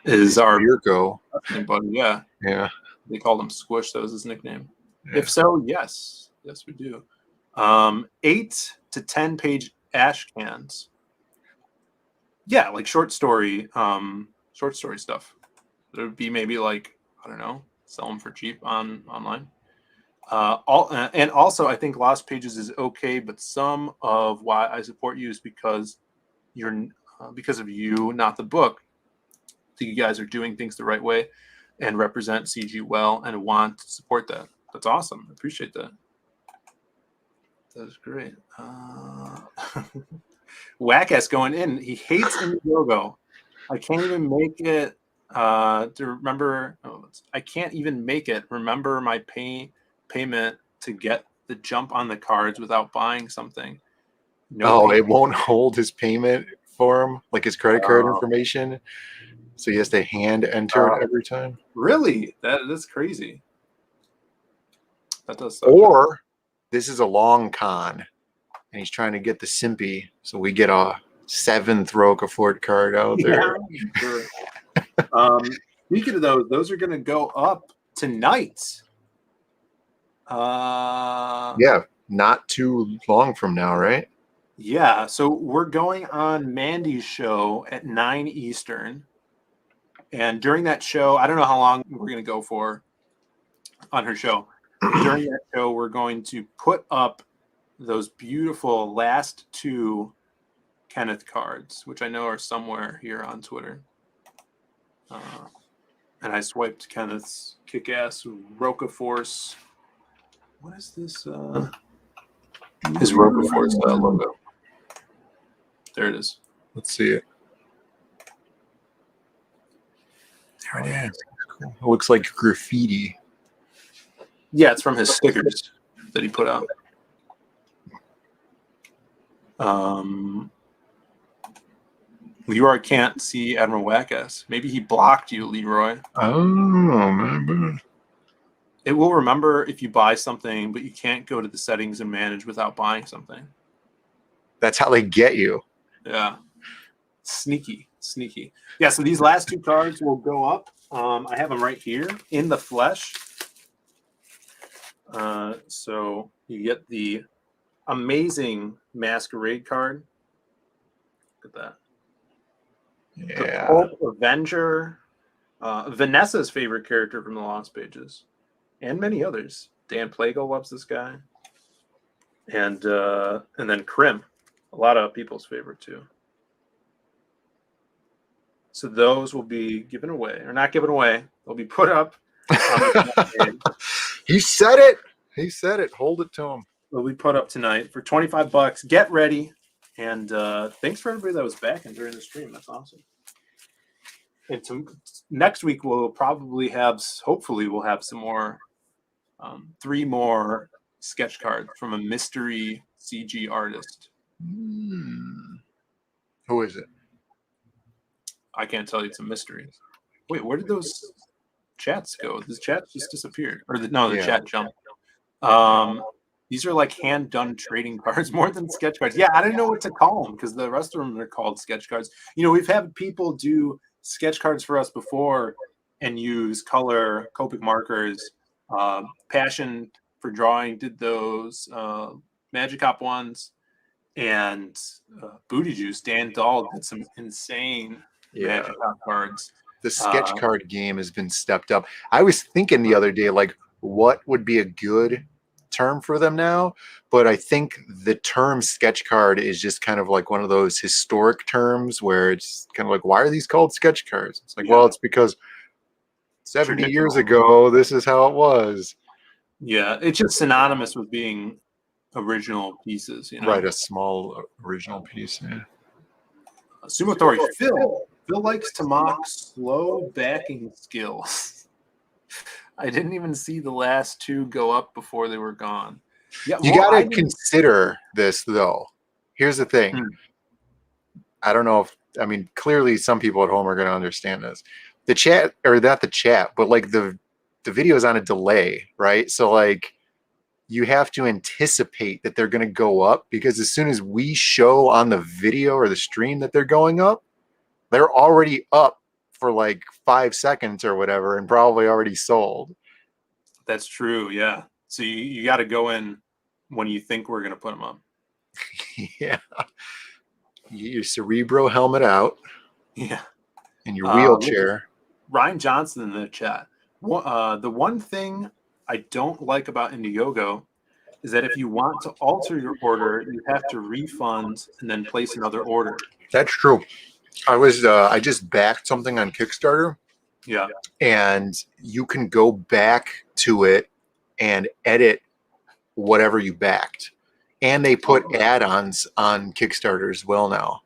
is our Mirko. Buddy. Yeah. They called him Squish. That was his nickname. Yeah. If so, yes, we do. 8 to 10 page ash cans. Yeah, like short story stuff. It would be maybe like, I don't know, sell them for cheap online. And also, I think Lost Pages is okay, but some of why I support you is because because of you, not the book. I think you guys are doing things the right way and represent CG well, and want to support that. That's awesome. I appreciate that. That is great. Whack-ass going in. He hates Indiegogo. I can't even make it to remember. I can't even make it remember my payment to get the jump on the cards without buying something. It won't hold his payment for him, like his credit card information. So he has to hand enter it every time. Really? That's crazy. That does suck. Or this is a long con, and he's trying to get the Simpy, so we get a 7th Rocafort card out there. Yeah, sure. Speaking of those are going to go up tonight. Yeah, not too long from now, right? Yeah, so we're going on Mandy's show at 9 Eastern. And during that show, I don't know how long we're going to go for on her show. During that show, we're going to put up those beautiful last 2 Kenneth cards, which I know are somewhere here on Twitter. And I swiped Kenneth's kick-ass Rocaforce. What is this? His Rocaforce logo. There it is. Let's see it. There it is. Cool. It looks like graffiti. Yeah, it's from his stickers that he put out. Leroy can't see Admiral Wackass. Maybe he blocked you, Leroy. Oh, man. It will remember if you buy something, but you can't go to the settings and manage without buying something. That's how they get you. Yeah. Sneaky. Yeah, so these last 2 cards will go up. I have them right here in the flesh. So you get the amazing Masquerade card. Look at that. Yeah. The Pulp Avenger. Vanessa's favorite character from the Lost Pages. And many others. Dan Plago loves this guy. And then Krim. A lot of people's favorite too. So those will be given away, or not given away. They'll be put up. On the He said it. He said it. Hold it to him. They'll be put up tonight for $25. Get ready. And thanks for everybody that was back and during the stream. That's awesome. And next week we'll probably have, hopefully we'll have some more, 3 more sketch cards from a mystery CG artist. Who is it? I can't tell you, it's a mystery. Wait, where did those chats go? This chat just disappeared. Or the chat jumped. These are like hand-done trading cards more than sketch cards. Yeah, I didn't know what to call them because the rest of them are called sketch cards. You know, we've had people do sketch cards for us before and use color Copic markers. Passion for Drawing did those. Magic Hop ones. And Booty Juice, Dan Dahl did some insane Magic Hop cards. The sketch card game has been stepped up. I was thinking the other day, like, what would be a good term for them now? But I think the term sketch card is just kind of like one of those historic terms where it's kind of like, why are these called sketch cards? It's like, well, it's because 70 years ago, this is how it was. Yeah, it's just synonymous with being original pieces, you know? Right, a small original piece. Yeah. Sumo Tori, Phil likes to mock slow backing skills. I didn't even see the last 2 go up before they were gone. Yeah, you got to consider this, though. Here's the thing. I don't know if, I mean, clearly some people at home are going to understand this. The chat, or not the chat, but like the video is on a delay, right? So like you have to anticipate that they're going to go up, because as soon as we show on the video or the stream that they're going up, they're already up for like 5 seconds or whatever and probably already sold. That's true. Yeah. So you got to go in when you think we're going to put them up. Yeah. Get your Cerebro helmet out. Yeah. And your wheelchair. Ryan Johnson in the chat. The one thing I don't like about Indiegogo is that if you want to alter your order, you have to refund and then place another order. That's true. I just backed something on Kickstarter. Yeah. And you can go back to it and edit whatever you backed. And they put add-ons on Kickstarter as well now.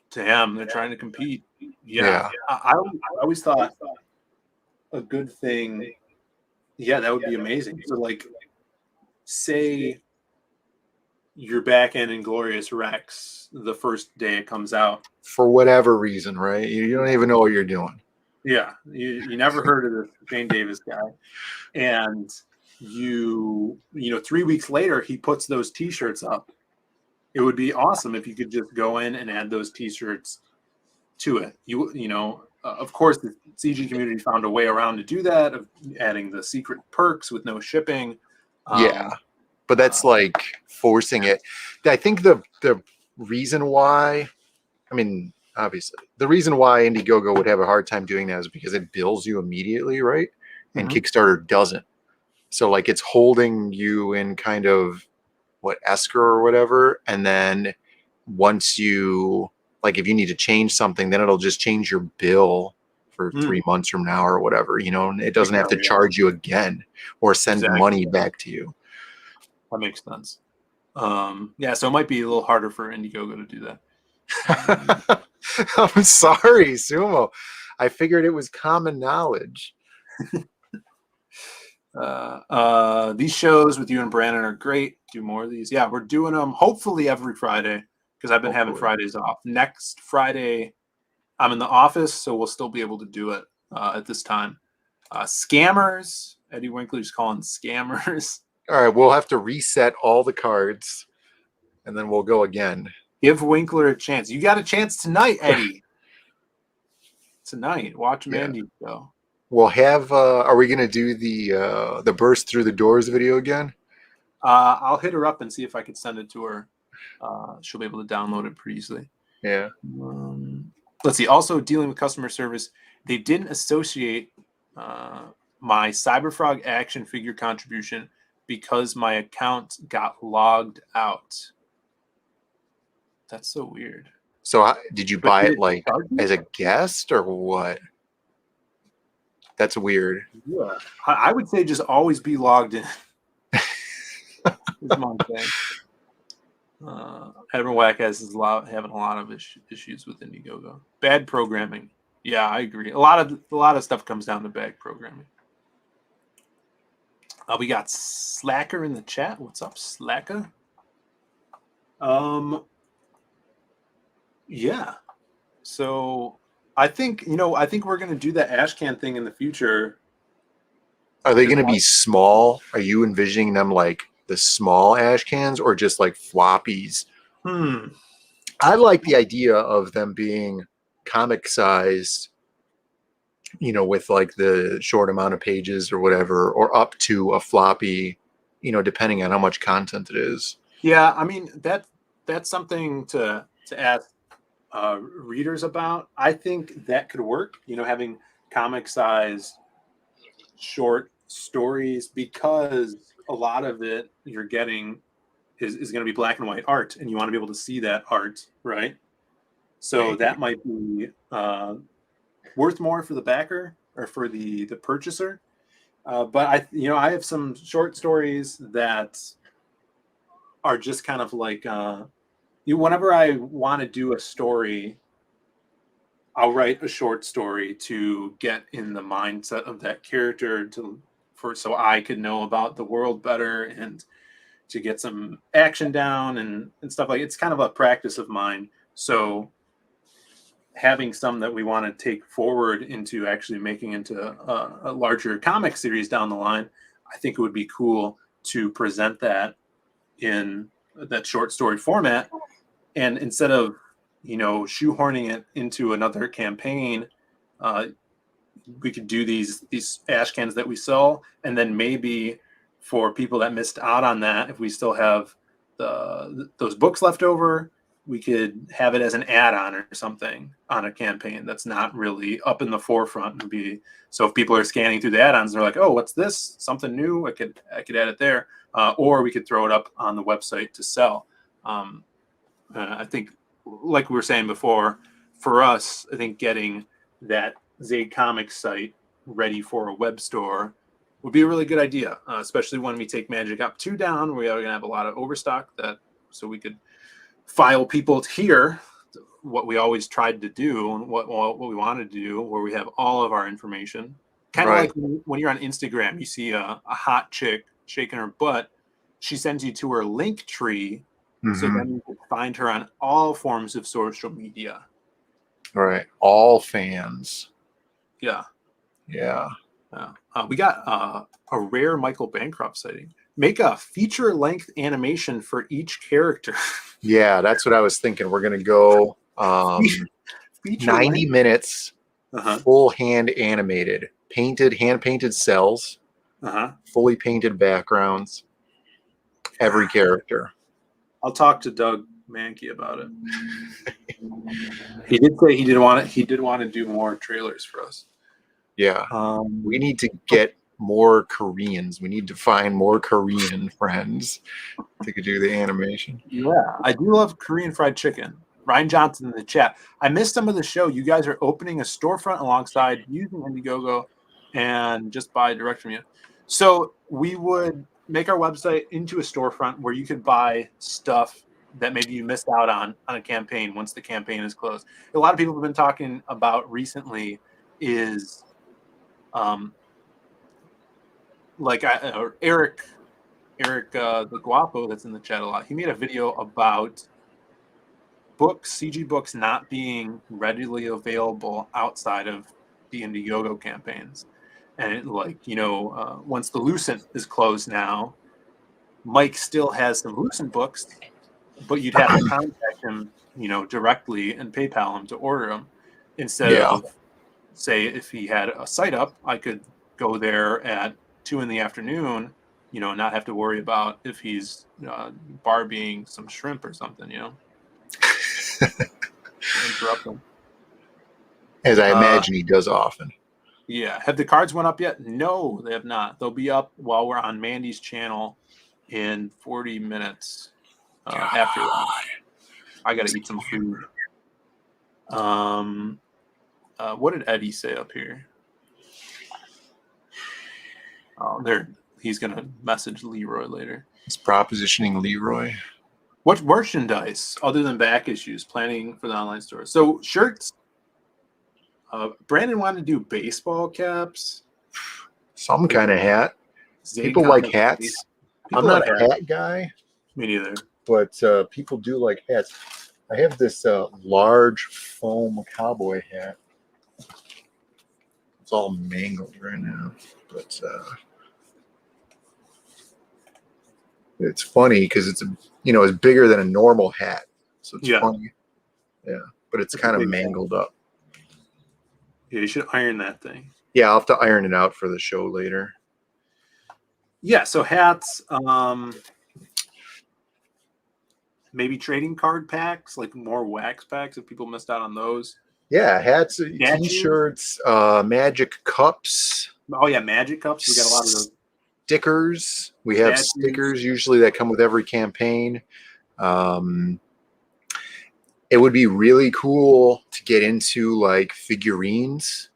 Damn, they're trying to compete. Yeah. I always thought a good thing, that would be amazing. So like, say you're back in Inglorious Rex the first day it comes out. For whatever reason, right? You don't even know what you're doing. Yeah. You never heard of the Shane Davis guy. And you know, 3 weeks later, he puts those T-shirts up. It would be awesome if you could just go in and add those T-shirts to it. You know, of course, the CG community found a way around to do that, of adding the secret perks with no shipping. But that's like forcing it. I think the reason why, I mean, obviously, the reason why Indiegogo would have a hard time doing that is because it bills you immediately, right? And Kickstarter doesn't. So like it's holding you in kind of escrow or whatever. And then once you, like, if you need to change something, then it'll just change your bill for 3 months from now or whatever, you know, and it doesn't have to charge you again or send money back to you. That makes sense. So it might be a little harder for Indiegogo to do that. I'm sorry, Sumo. I figured it was common knowledge. These shows with you and Brandon are great. Do more of these. Yeah, we're doing them hopefully every Friday, because I've been having Fridays off. Next Friday, I'm in the office, so we'll still be able to do it at this time. Scammers. Eddie Winkler's calling scammers. All right, we'll have to reset all the cards, and then we'll go again. Give Winkler a chance. You got a chance tonight, Eddie. Tonight, watch Mandy go. We'll have. Are we gonna do the burst through the doors video again? I'll hit her up and see if I could send it to her. She'll be able to download it pretty easily. Yeah. Let's see. Also, dealing with customer service, they didn't associate my Cyberfrog action figure contribution because my account got logged out. That's so weird. So did you But buy did it like charge you? as a guest or what? That's weird. Yeah, I would say just always be logged in. Is my thing. Edwin Wackass is having a lot of issues with Indiegogo. Bad programming. Yeah, I agree. A lot of stuff comes down to bad programming. We got Slacker in the chat. What's up, Slacker? Yeah. So I think we're gonna do that Ashcan thing in the future. Are they going to be small? Are you envisioning them like the small ash cans or just like floppies? I like the idea of them being comic sized, with like the short amount of pages or whatever, or up to a floppy, depending on how much content it is. Yeah, I mean that's something to ask readers about. I think that could work. Having comic size short stories, because a lot of it you're getting is going to be black and white art, and you want to be able to see that art, right? So that might be worth more for the backer or for the purchaser. But I have some short stories that are just kind of like whenever I want to do a story, I'll write a short story to get in the mindset of that character so I could know about the world better and to get some action down and stuff like it's kind of a practice of mine. So having some that we want to take forward into actually making into a larger comic series down the line, I think it would be cool to present that in that short story format. And instead of shoehorning it into another campaign, we could do these ash cans that we sell, and then maybe for people that missed out on that, if we still have those books left over, we could have it as an add-on or something on a campaign that's not really up in the forefront. So if people are scanning through the add-ons, they're like, "Oh, what's this? Something new? I could add it there," or we could throw it up on the website to sell. I think, like we were saying before, for us, I think getting that Zaid Comics site ready for a web store would be a really good idea, especially when we take Magic Op 2 down. We are going to have a lot of overstock, so we could file people here what we always tried to do and what we wanted to do, where we have all of our information. Kind of like when you're on Instagram, you see a hot chick shaking her butt. She sends you to her link tree. So then you can find her on all forms of social media. Right. All fans. Yeah. Yeah. We got a rare Michael Bancroft sighting. Make a feature-length animation for each character. Yeah, that's what I was thinking. We're going to go 90 minutes, full hand animated, hand-painted cells, fully painted backgrounds, every character. I'll talk to Doug Mankey about it. He did say he did want to do more trailers for us. Yeah. We need to get more Koreans. We need to find more Korean friends that could do the animation. Yeah, I do love Korean fried chicken. Ryan Johnson in the chat. I missed some of the show. You guys are opening a storefront alongside using Indiegogo and just buy direct from you. So we would make our website into a storefront where you could buy stuff that maybe you missed out on a campaign once the campaign is closed. A lot of people have been talking about recently is Eric the Guapo that's in the chat a lot. He made a video about CG books not being readily available outside of the Indiegogo campaigns. And once the Lucent is closed now, Mike still has some Lucent books, but you'd have to contact him, directly and PayPal him to order them instead of, say, if he had a site up, I could go there at 2 p.m, not have to worry about if he's barbeing some shrimp or something, interrupt him. As I imagine he does often. Yeah. Have the cards went up yet? No, they have not. They'll be up while we're on Mandy's channel in 40 minutes after that. I got to eat some food. What did Eddie say up here? Oh, there. He's gonna message Leroy later. It's propositioning Leroy. What merchandise other than back issues planning for the online store? So shirts. Brandon wanted to do baseball caps. Some kind of hat. Zay People like comic hats. base- I'm People not like a hat guy, Me neither. but people do like hats. I have this large foam cowboy hat. It's all mangled right now, but it's funny because it's it's bigger than a normal hat, so it's funny. Yeah, but it's kind of mangled up. Yeah, you should iron that thing. Yeah, I'll have to iron it out for the show later. Yeah, so hats, maybe trading card packs, like more wax packs if people missed out on those. Yeah, hats, Statues? t-shirts, magic cups. Oh yeah, magic cups. We got a lot of those. Stickers. We have Statues. stickers usually that come with every campaign. It would be really cool to get into like figurines,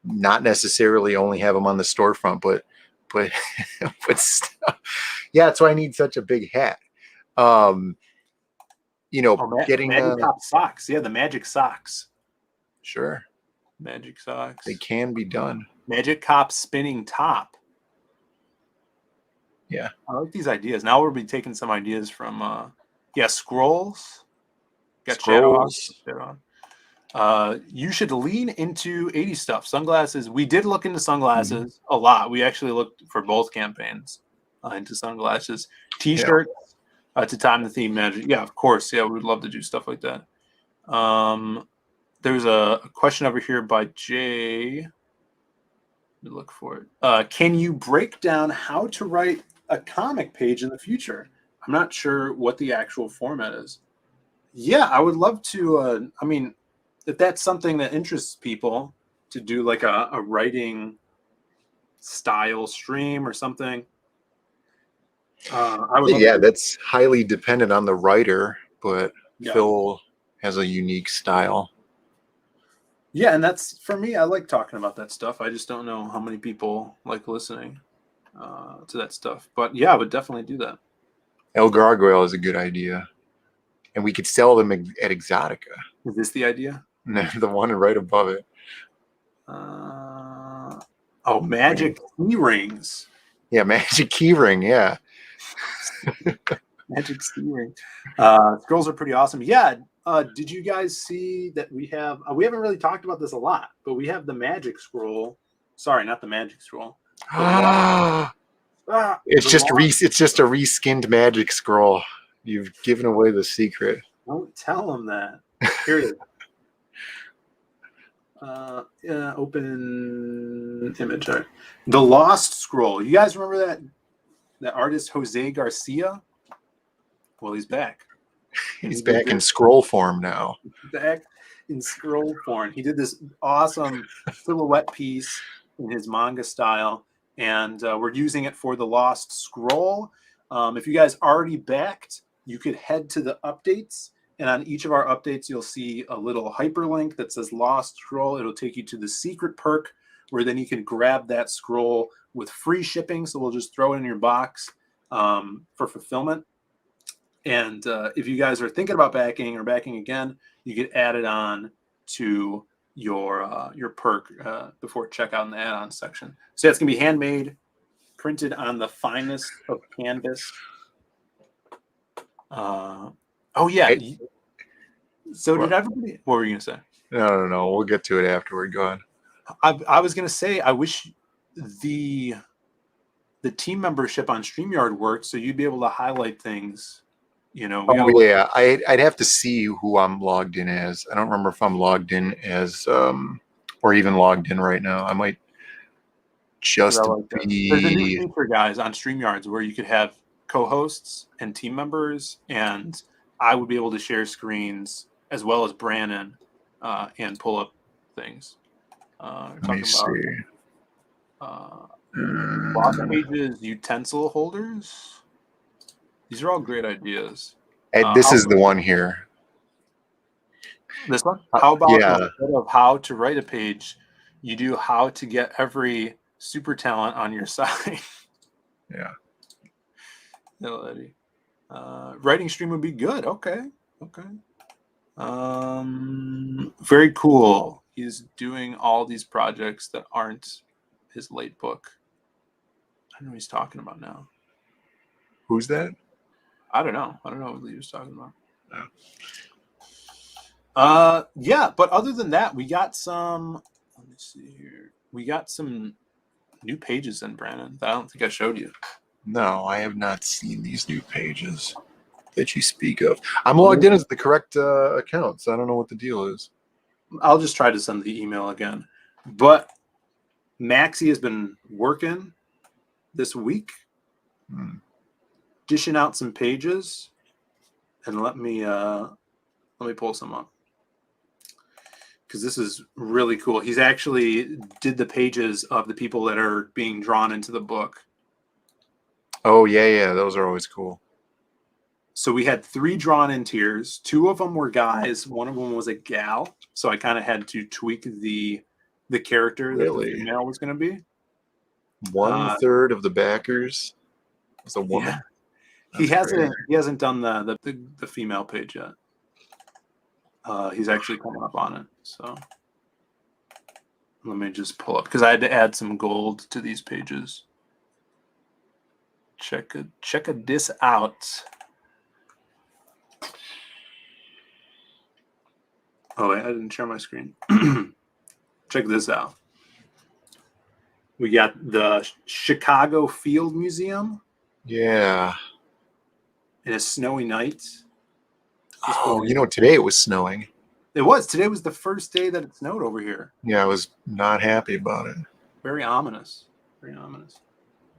not necessarily only have them on the storefront, but stuff. Yeah, that's why I need such a big hat. Getting Magic Cop socks. Yeah, the magic socks. Sure. Magic socks. They can be done. Magic Cop spinning top. Yeah. I like these ideas. Now we'll be taking some ideas from scrolls. Got Scrolls. Shadow on. You should lean into 80s stuff. Sunglasses. We did look into sunglasses a lot. We actually looked for both campaigns into sunglasses. T-shirts to time the theme magic. Yeah, of course. Yeah, we would love to do stuff like that. There's a question over here by Jay. Let me look for it. Can you break down how to write a comic page in the future? I'm not sure what the actual format is. Yeah, I would love to. If that's something that interests people, to do like a writing style stream or something. That's highly dependent on the writer, but Yeah. Phil has a unique style. Yeah, and that's for me. I like talking about that stuff. I just don't know how many people like listening to that stuff. But yeah, I would definitely do that. El Gargoyle is a good idea, and we could sell them at Exotica. Is this the idea? The one right above it. Magic key rings. Yeah, magic key ring. Yeah. Magic key ring. Scrolls are pretty awesome. Yeah. Did you guys see that we have? We haven't really talked about this a lot, but we have the magic scroll. Sorry, not the magic scroll. It's just a reskinned magic scroll. You've given away the secret. Don't tell them that. Period. Open image. Right. The Lost Scroll. You guys remember that artist Jose Garcia? Well, he's back. He's back in scroll form now. Back in scroll form. He did this awesome silhouette piece in his manga style, and we're using it for the Lost Scroll. If you guys already backed, you could head to the updates, and on each of our updates, you'll see a little hyperlink that says Lost Scroll. It'll take you to the secret perk, where then you can grab that scroll with free shipping. So we'll just throw it in your box for fulfillment. And if you guys are thinking about backing or backing again, you could add it on to your perk before checkout in the add-on section. So it's gonna be handmade, printed on the finest of canvas. So did everybody? What were you gonna say? No. We'll get to it afterward. Go on. I was gonna say I wish the team membership on StreamYard worked, so you'd be able to highlight things. I'd have to see who I'm logged in as. I don't remember if I'm logged in as or even logged in right now. I might just be. There's a new feature, guys, on StreamYards where you could have co-hosts and team members, and I would be able to share screens as well as Brandon and pull up things. Let me see. Boss pages, utensil holders. These are all great ideas. This is the one here. This one? How about yeah. instead of how to write a page, you do how to get every super talent on your side? Yeah. No, Eddie. Writing stream would be good. Okay. Very cool. He's doing all these projects that aren't his late book. I don't know what he's talking about now. Who's that? I don't know what he was talking about. Oh. Yeah, but other than that, we got some. Let me see here. We got some new pages in, Brandon, that I don't think I showed you. No, I have not seen these new pages that you speak of. I'm logged in as the correct account, so I don't know what the deal is. I'll just try to send the email again. But Maxie has been working this week, dishing out some pages, and let me pull some up because this is really cool. He's actually did the pages of the people that are being drawn into the book. Oh yeah, those are always cool. So we had 3 drawn in tiers. 2 of them were guys. 1 of them was a gal. So I kind of had to tweak the character that the female was going to be. 1/3 of the backers was a woman. Yeah. He hasn't done the female page yet. He's actually coming up on it. So let me just pull up because I had to add some gold to these pages. Check this out. Oh wait, I didn't share my screen. Check this out. We got the Chicago Field Museum. Yeah. And a snowy night. Oh, today it was snowing. It was. Today was the first day that it snowed over here. Yeah, I was not happy about it. Very ominous. Very ominous.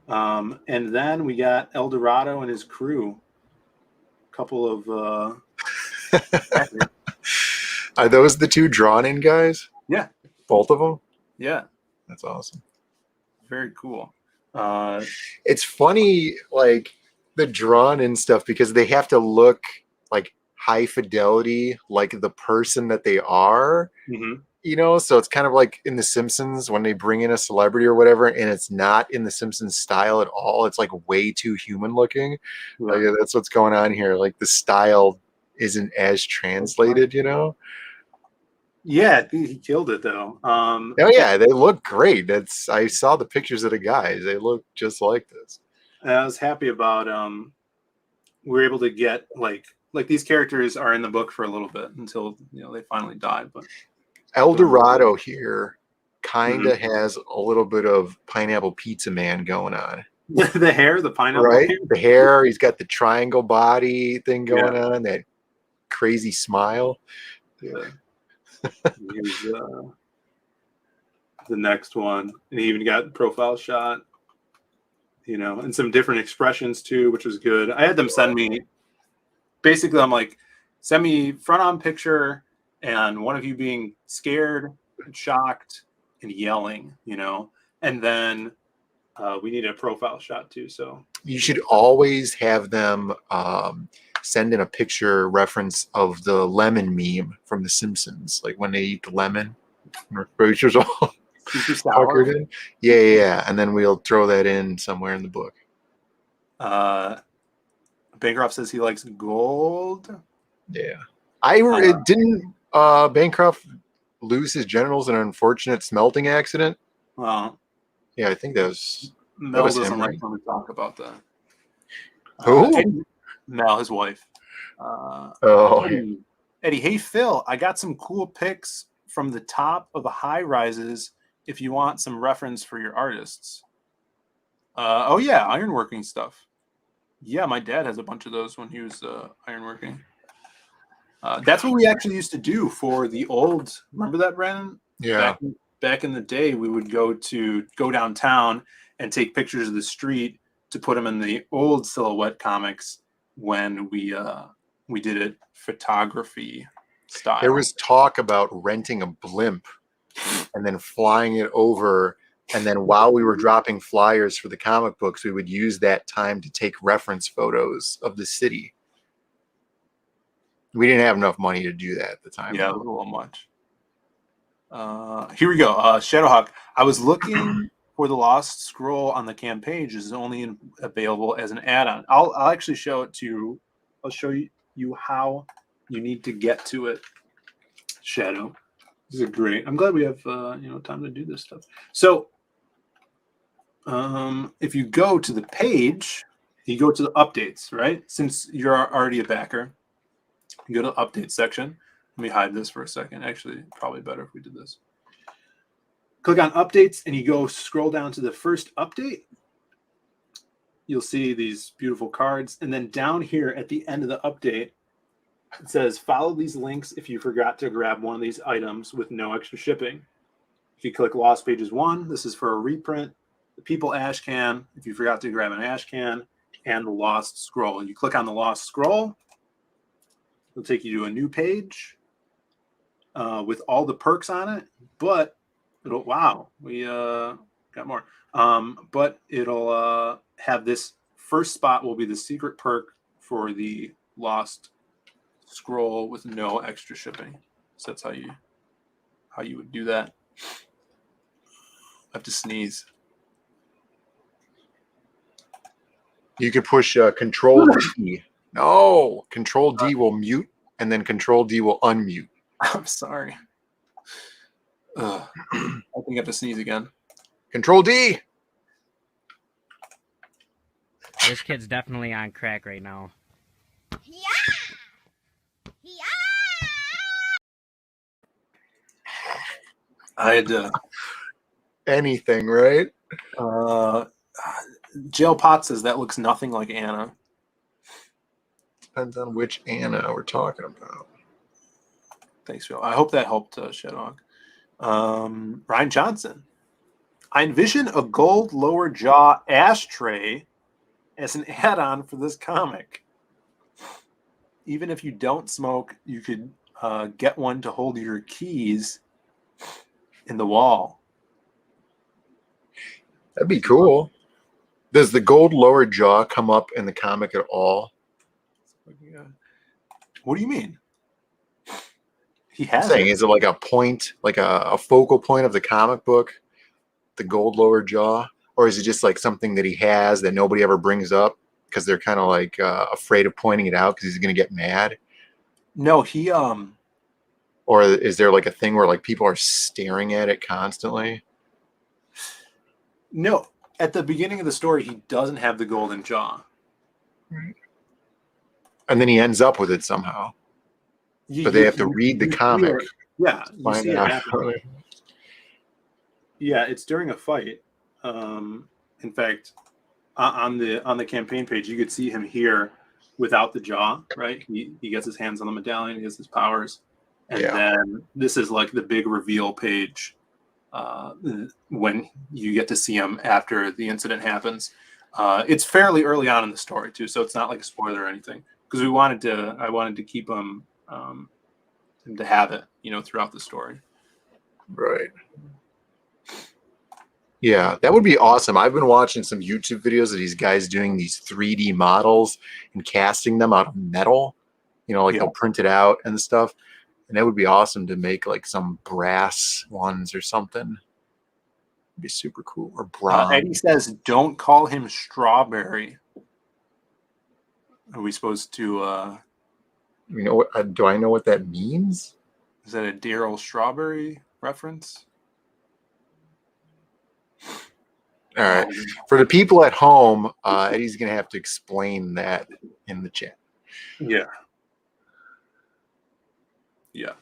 And then we got El Dorado and his crew. A couple of Are those the 2 drawn in guys? Yeah. Both of them? Yeah. That's awesome. Very cool. It's funny, like the drawn in stuff, because they have to look like high fidelity, like the person that they are. Mm-hmm. So it's kind of like in The Simpsons when they bring in a celebrity or whatever, and it's not in The Simpsons style at all. It's like way too human looking. Yeah. Like, that's what's going on here. Like the style isn't as translated, Yeah, he killed it though. Oh yeah, they look great. I saw the pictures of the guys. They look just like this. And I was happy about we were able to get like these characters are in the book for a little bit until they finally die. But El Dorado here kind of has a little bit of Pineapple Pizza Man going on. The hair, the pineapple, right? hair. The hair. He's got the triangle body thing going on. That crazy smile. Yeah. Here's the next one, and he even got profile shot. And some different expressions too, which was good. I had them send me. Basically, I'm like, send me front on picture and one of you being scared, and shocked, and yelling, and then we need a profile shot too. So you should always have them send in a picture reference of the lemon meme from The Simpsons, like when they eat the lemon. Pictures all puckered in. Yeah, and then we'll throw that in somewhere in the book. Bancroft says he likes gold. Yeah, didn't Bancroft lose his genitals in an unfortunate smelting accident? Well, yeah, I think that was. Mel doesn't like when we talk about that. Who? Mel, his wife. Eddie, hey Phil, I got some cool pics from the top of the high rises if you want some reference for your artists. Oh yeah, ironworking stuff. Yeah, my dad has a bunch of those when he was ironworking. That's what we actually used to do for the old. Remember that, Brandon? Yeah. Back in the day, we would go downtown and take pictures of the street to put them in the old Silhouette comics when we did it photography style. There was talk about renting a blimp and then flying it over. And then while we were dropping flyers for the comic books, we would use that time to take reference photos of the city. We didn't have enough money to do that at the time. Yeah, it was a little much. Here we go. Shadowhawk. I was looking for the Lost Scroll on the campaign page. Is only available as an add-on. I'll actually show it to you. I'll show you how you need to get to it. Shadow. This is great. I'm glad we have time to do this stuff. So, if you go to the page, you go to the updates, right? Since you're already a backer, you go to the updates section. Let me hide this for a second. Actually, probably better if we did this. Click on updates and you scroll down to the first update. You'll see these beautiful cards. And then down here at the end of the update, it says follow these links if you forgot to grab one of these items with no extra shipping. If you click Lost Pages 1, this is for a reprint. The People Ash Can, if you forgot to grab an Ash Can, and the Lost Scroll. And you click on the Lost Scroll, it'll take you to a new page. With all the perks on it, but we got more. But it'll have this first spot will be the secret perk for the Lost Scroll with no extra shipping. So that's how you would do that. I have to sneeze. You could push Control D. No, Control D will mute, and then Control D will unmute. I'm sorry. I think I have to sneeze again. Control D. This kid's definitely on crack right now. I had to. Anything, right? Jail Pot says that looks nothing like Anna. Depends on which Anna we're talking about. Thanks, Phil. I hope that helped, Shadowhawk. Ryan Johnson. I envision a gold lower jaw ashtray as an add-on for this comic. Even if you don't smoke, you could get one to hold your keys in the wall. That'd be cool. Does the gold lower jaw come up in the comic at all? What do you mean? He I'm has saying, it. is it like a point, like a focal point of the comic book, the gold lower jaw? Or is it just like something that he has that nobody ever brings up because they're kind of like afraid of pointing it out because he's going to get mad? No, he Or is there like a thing where like people are staring at it constantly? No, at the beginning of the story, he doesn't have the golden jaw. Right. And then he ends up with it somehow. But they have to read the comic. Yeah, you see it out. happen. Yeah, it's during a fight. In fact, on the campaign page, you could see him here without the jaw. Right, he gets his hands on the medallion. He has his powers, and then this is like the big reveal page when you get to see him after the incident happens. It's fairly early on in the story too, so it's not like a spoiler or anything. Because I wanted to keep him to have it, throughout the story. Right. Yeah, that would be awesome. I've been watching some YouTube videos of these guys doing these 3D models and casting them out of metal. They'll print it out and stuff. And that would be awesome to make like some brass ones or something. It'd be super cool. Or bronze. Eddie says, don't call him Strawberry. Are we supposed to... do I know what that means? Is that a Dear Old Strawberry reference? All right. For the people at home, Eddie's going to have to explain that in the chat. Yeah. Yeah.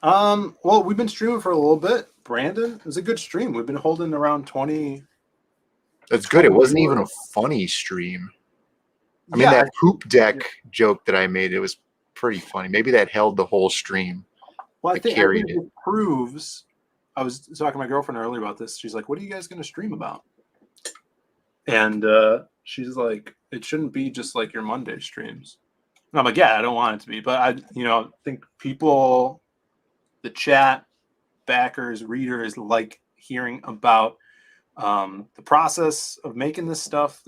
Well, we've been streaming for a little bit. Brandon, it was a good stream. We've been holding around 20. That's good. It wasn't even a funny stream. I mean, that poop deck joke that I made, it was pretty funny. Maybe that held the whole stream. Well, I think it proves. I was talking to my girlfriend earlier about this. She's like, "What are you guys going to stream about?" And she's like, "It shouldn't be just like your Monday streams." And I'm like, "Yeah, I don't want it to be, but I think people, the chat, backers, readers like hearing about the process of making this stuff,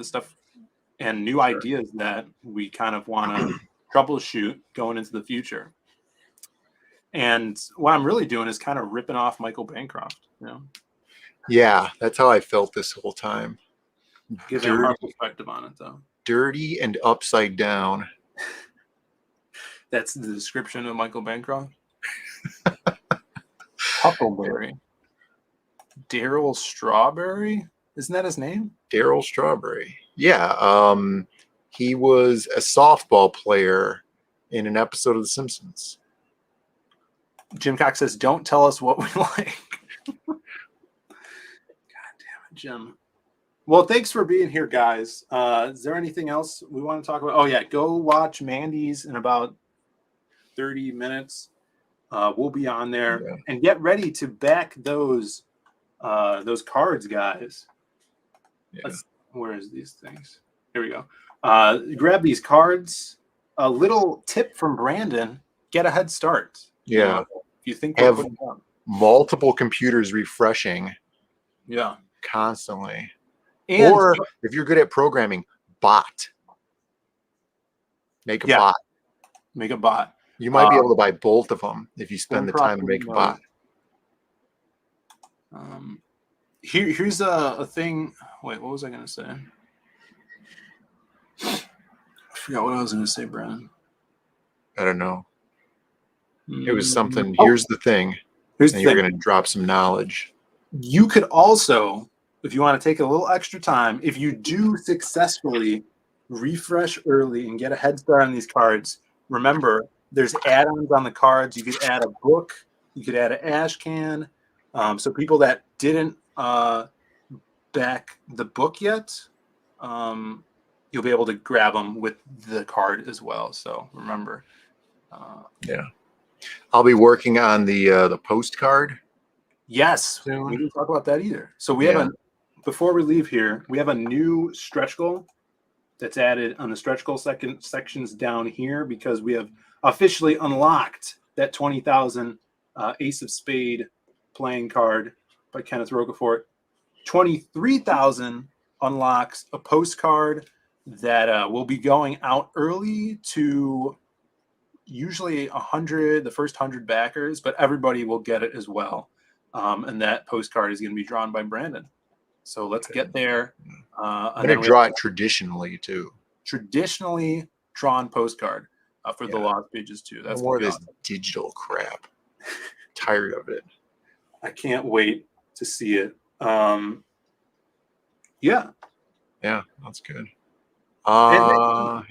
and new ideas that we kind of want to troubleshoot going into the future. And what I'm really doing is kind of ripping off Michael Bancroft, you know, Yeah, that's how I felt this whole time. giving our perspective on it, though. Dirty and upside down. That's the description of Michael Bancroft. Huckleberry. Daryl Strawberry? Isn't that his name? Daryl Strawberry. Yeah. He was a softball player in an episode of The Simpsons. Jim Cox says, don't tell us what we like. God damn it, Jim. Well, thanks for being here, guys. Is there anything else we want to talk about? Oh, yeah. Go watch Mandy's in about 30 minutes. We'll be on there. Yeah. And get ready to back those cards, guys. Yeah. Where is these things? Here we go. Grab these cards. A little tip from Brandon: get a head start. Yeah. If you think Have we're putting down. multiple computers refreshing Yeah. constantly. And Or if you're good at programming, bot. Make a bot. make a bot. You might be able to buy both of them if you spend the time to make a bot. Here's a thing. Wait, what was I going to say? I forgot what I was going to say, Brandon. I don't know. It was something. Oh, Here's the thing. here's And the you're thing. going to drop some knowledge. You could also, if you want to take a little extra time, if you do successfully refresh early and get a head start on these cards, remember there's add-ons on the cards. You could add a book. You could add an ash can. So people that didn't back the book yet, you'll be able to grab them with the card as well. So remember. Yeah. I'll be working on the postcard. Yes, Soon. we didn't talk about that either. So we have before we leave here, we have a new stretch goal that's added on the stretch goal sections down here because we have officially unlocked that 20,000 Ace of Spade playing card by Kenneth Rocafort. 23,000 unlocks a postcard that will be going out early to usually 100, the first 100 backers, but everybody will get it as well. And that postcard is going to be drawn by Brandon. So let's get there. I'm going to draw it traditionally, too. Traditionally drawn postcard for the Lost Pages, too. That's more of this digital crap. Tired of it. I can't wait to see it. Yeah. Yeah, that's good. Yeah.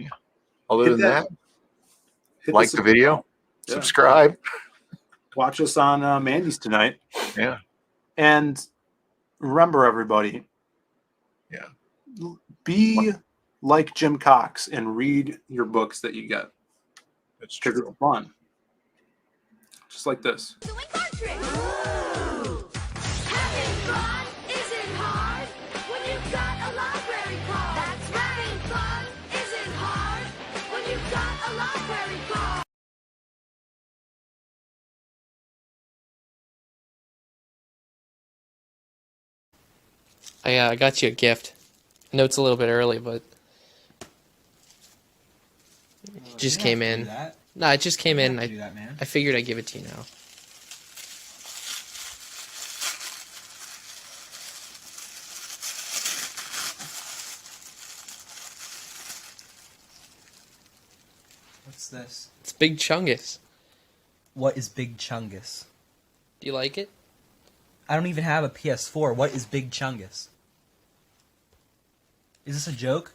Other than that, like the video, subscribe. Watch us on Mandy's tonight. Yeah. And remember, everybody. Yeah. Be like Jim Cox and read your books that you get. That's because true. it's fun. Just like this. Having fun isn't hard when you've got a library card. That's right. Having fun isn't hard when you've got a library card. I got you a gift. I know it's a little bit early, but it just came in. No, it just came in. I figured I'd give it to you now. What's this? It's Big Chungus. What is Big Chungus? Do you like it? I don't even have a PS4. What is Big Chungus? Is this a joke?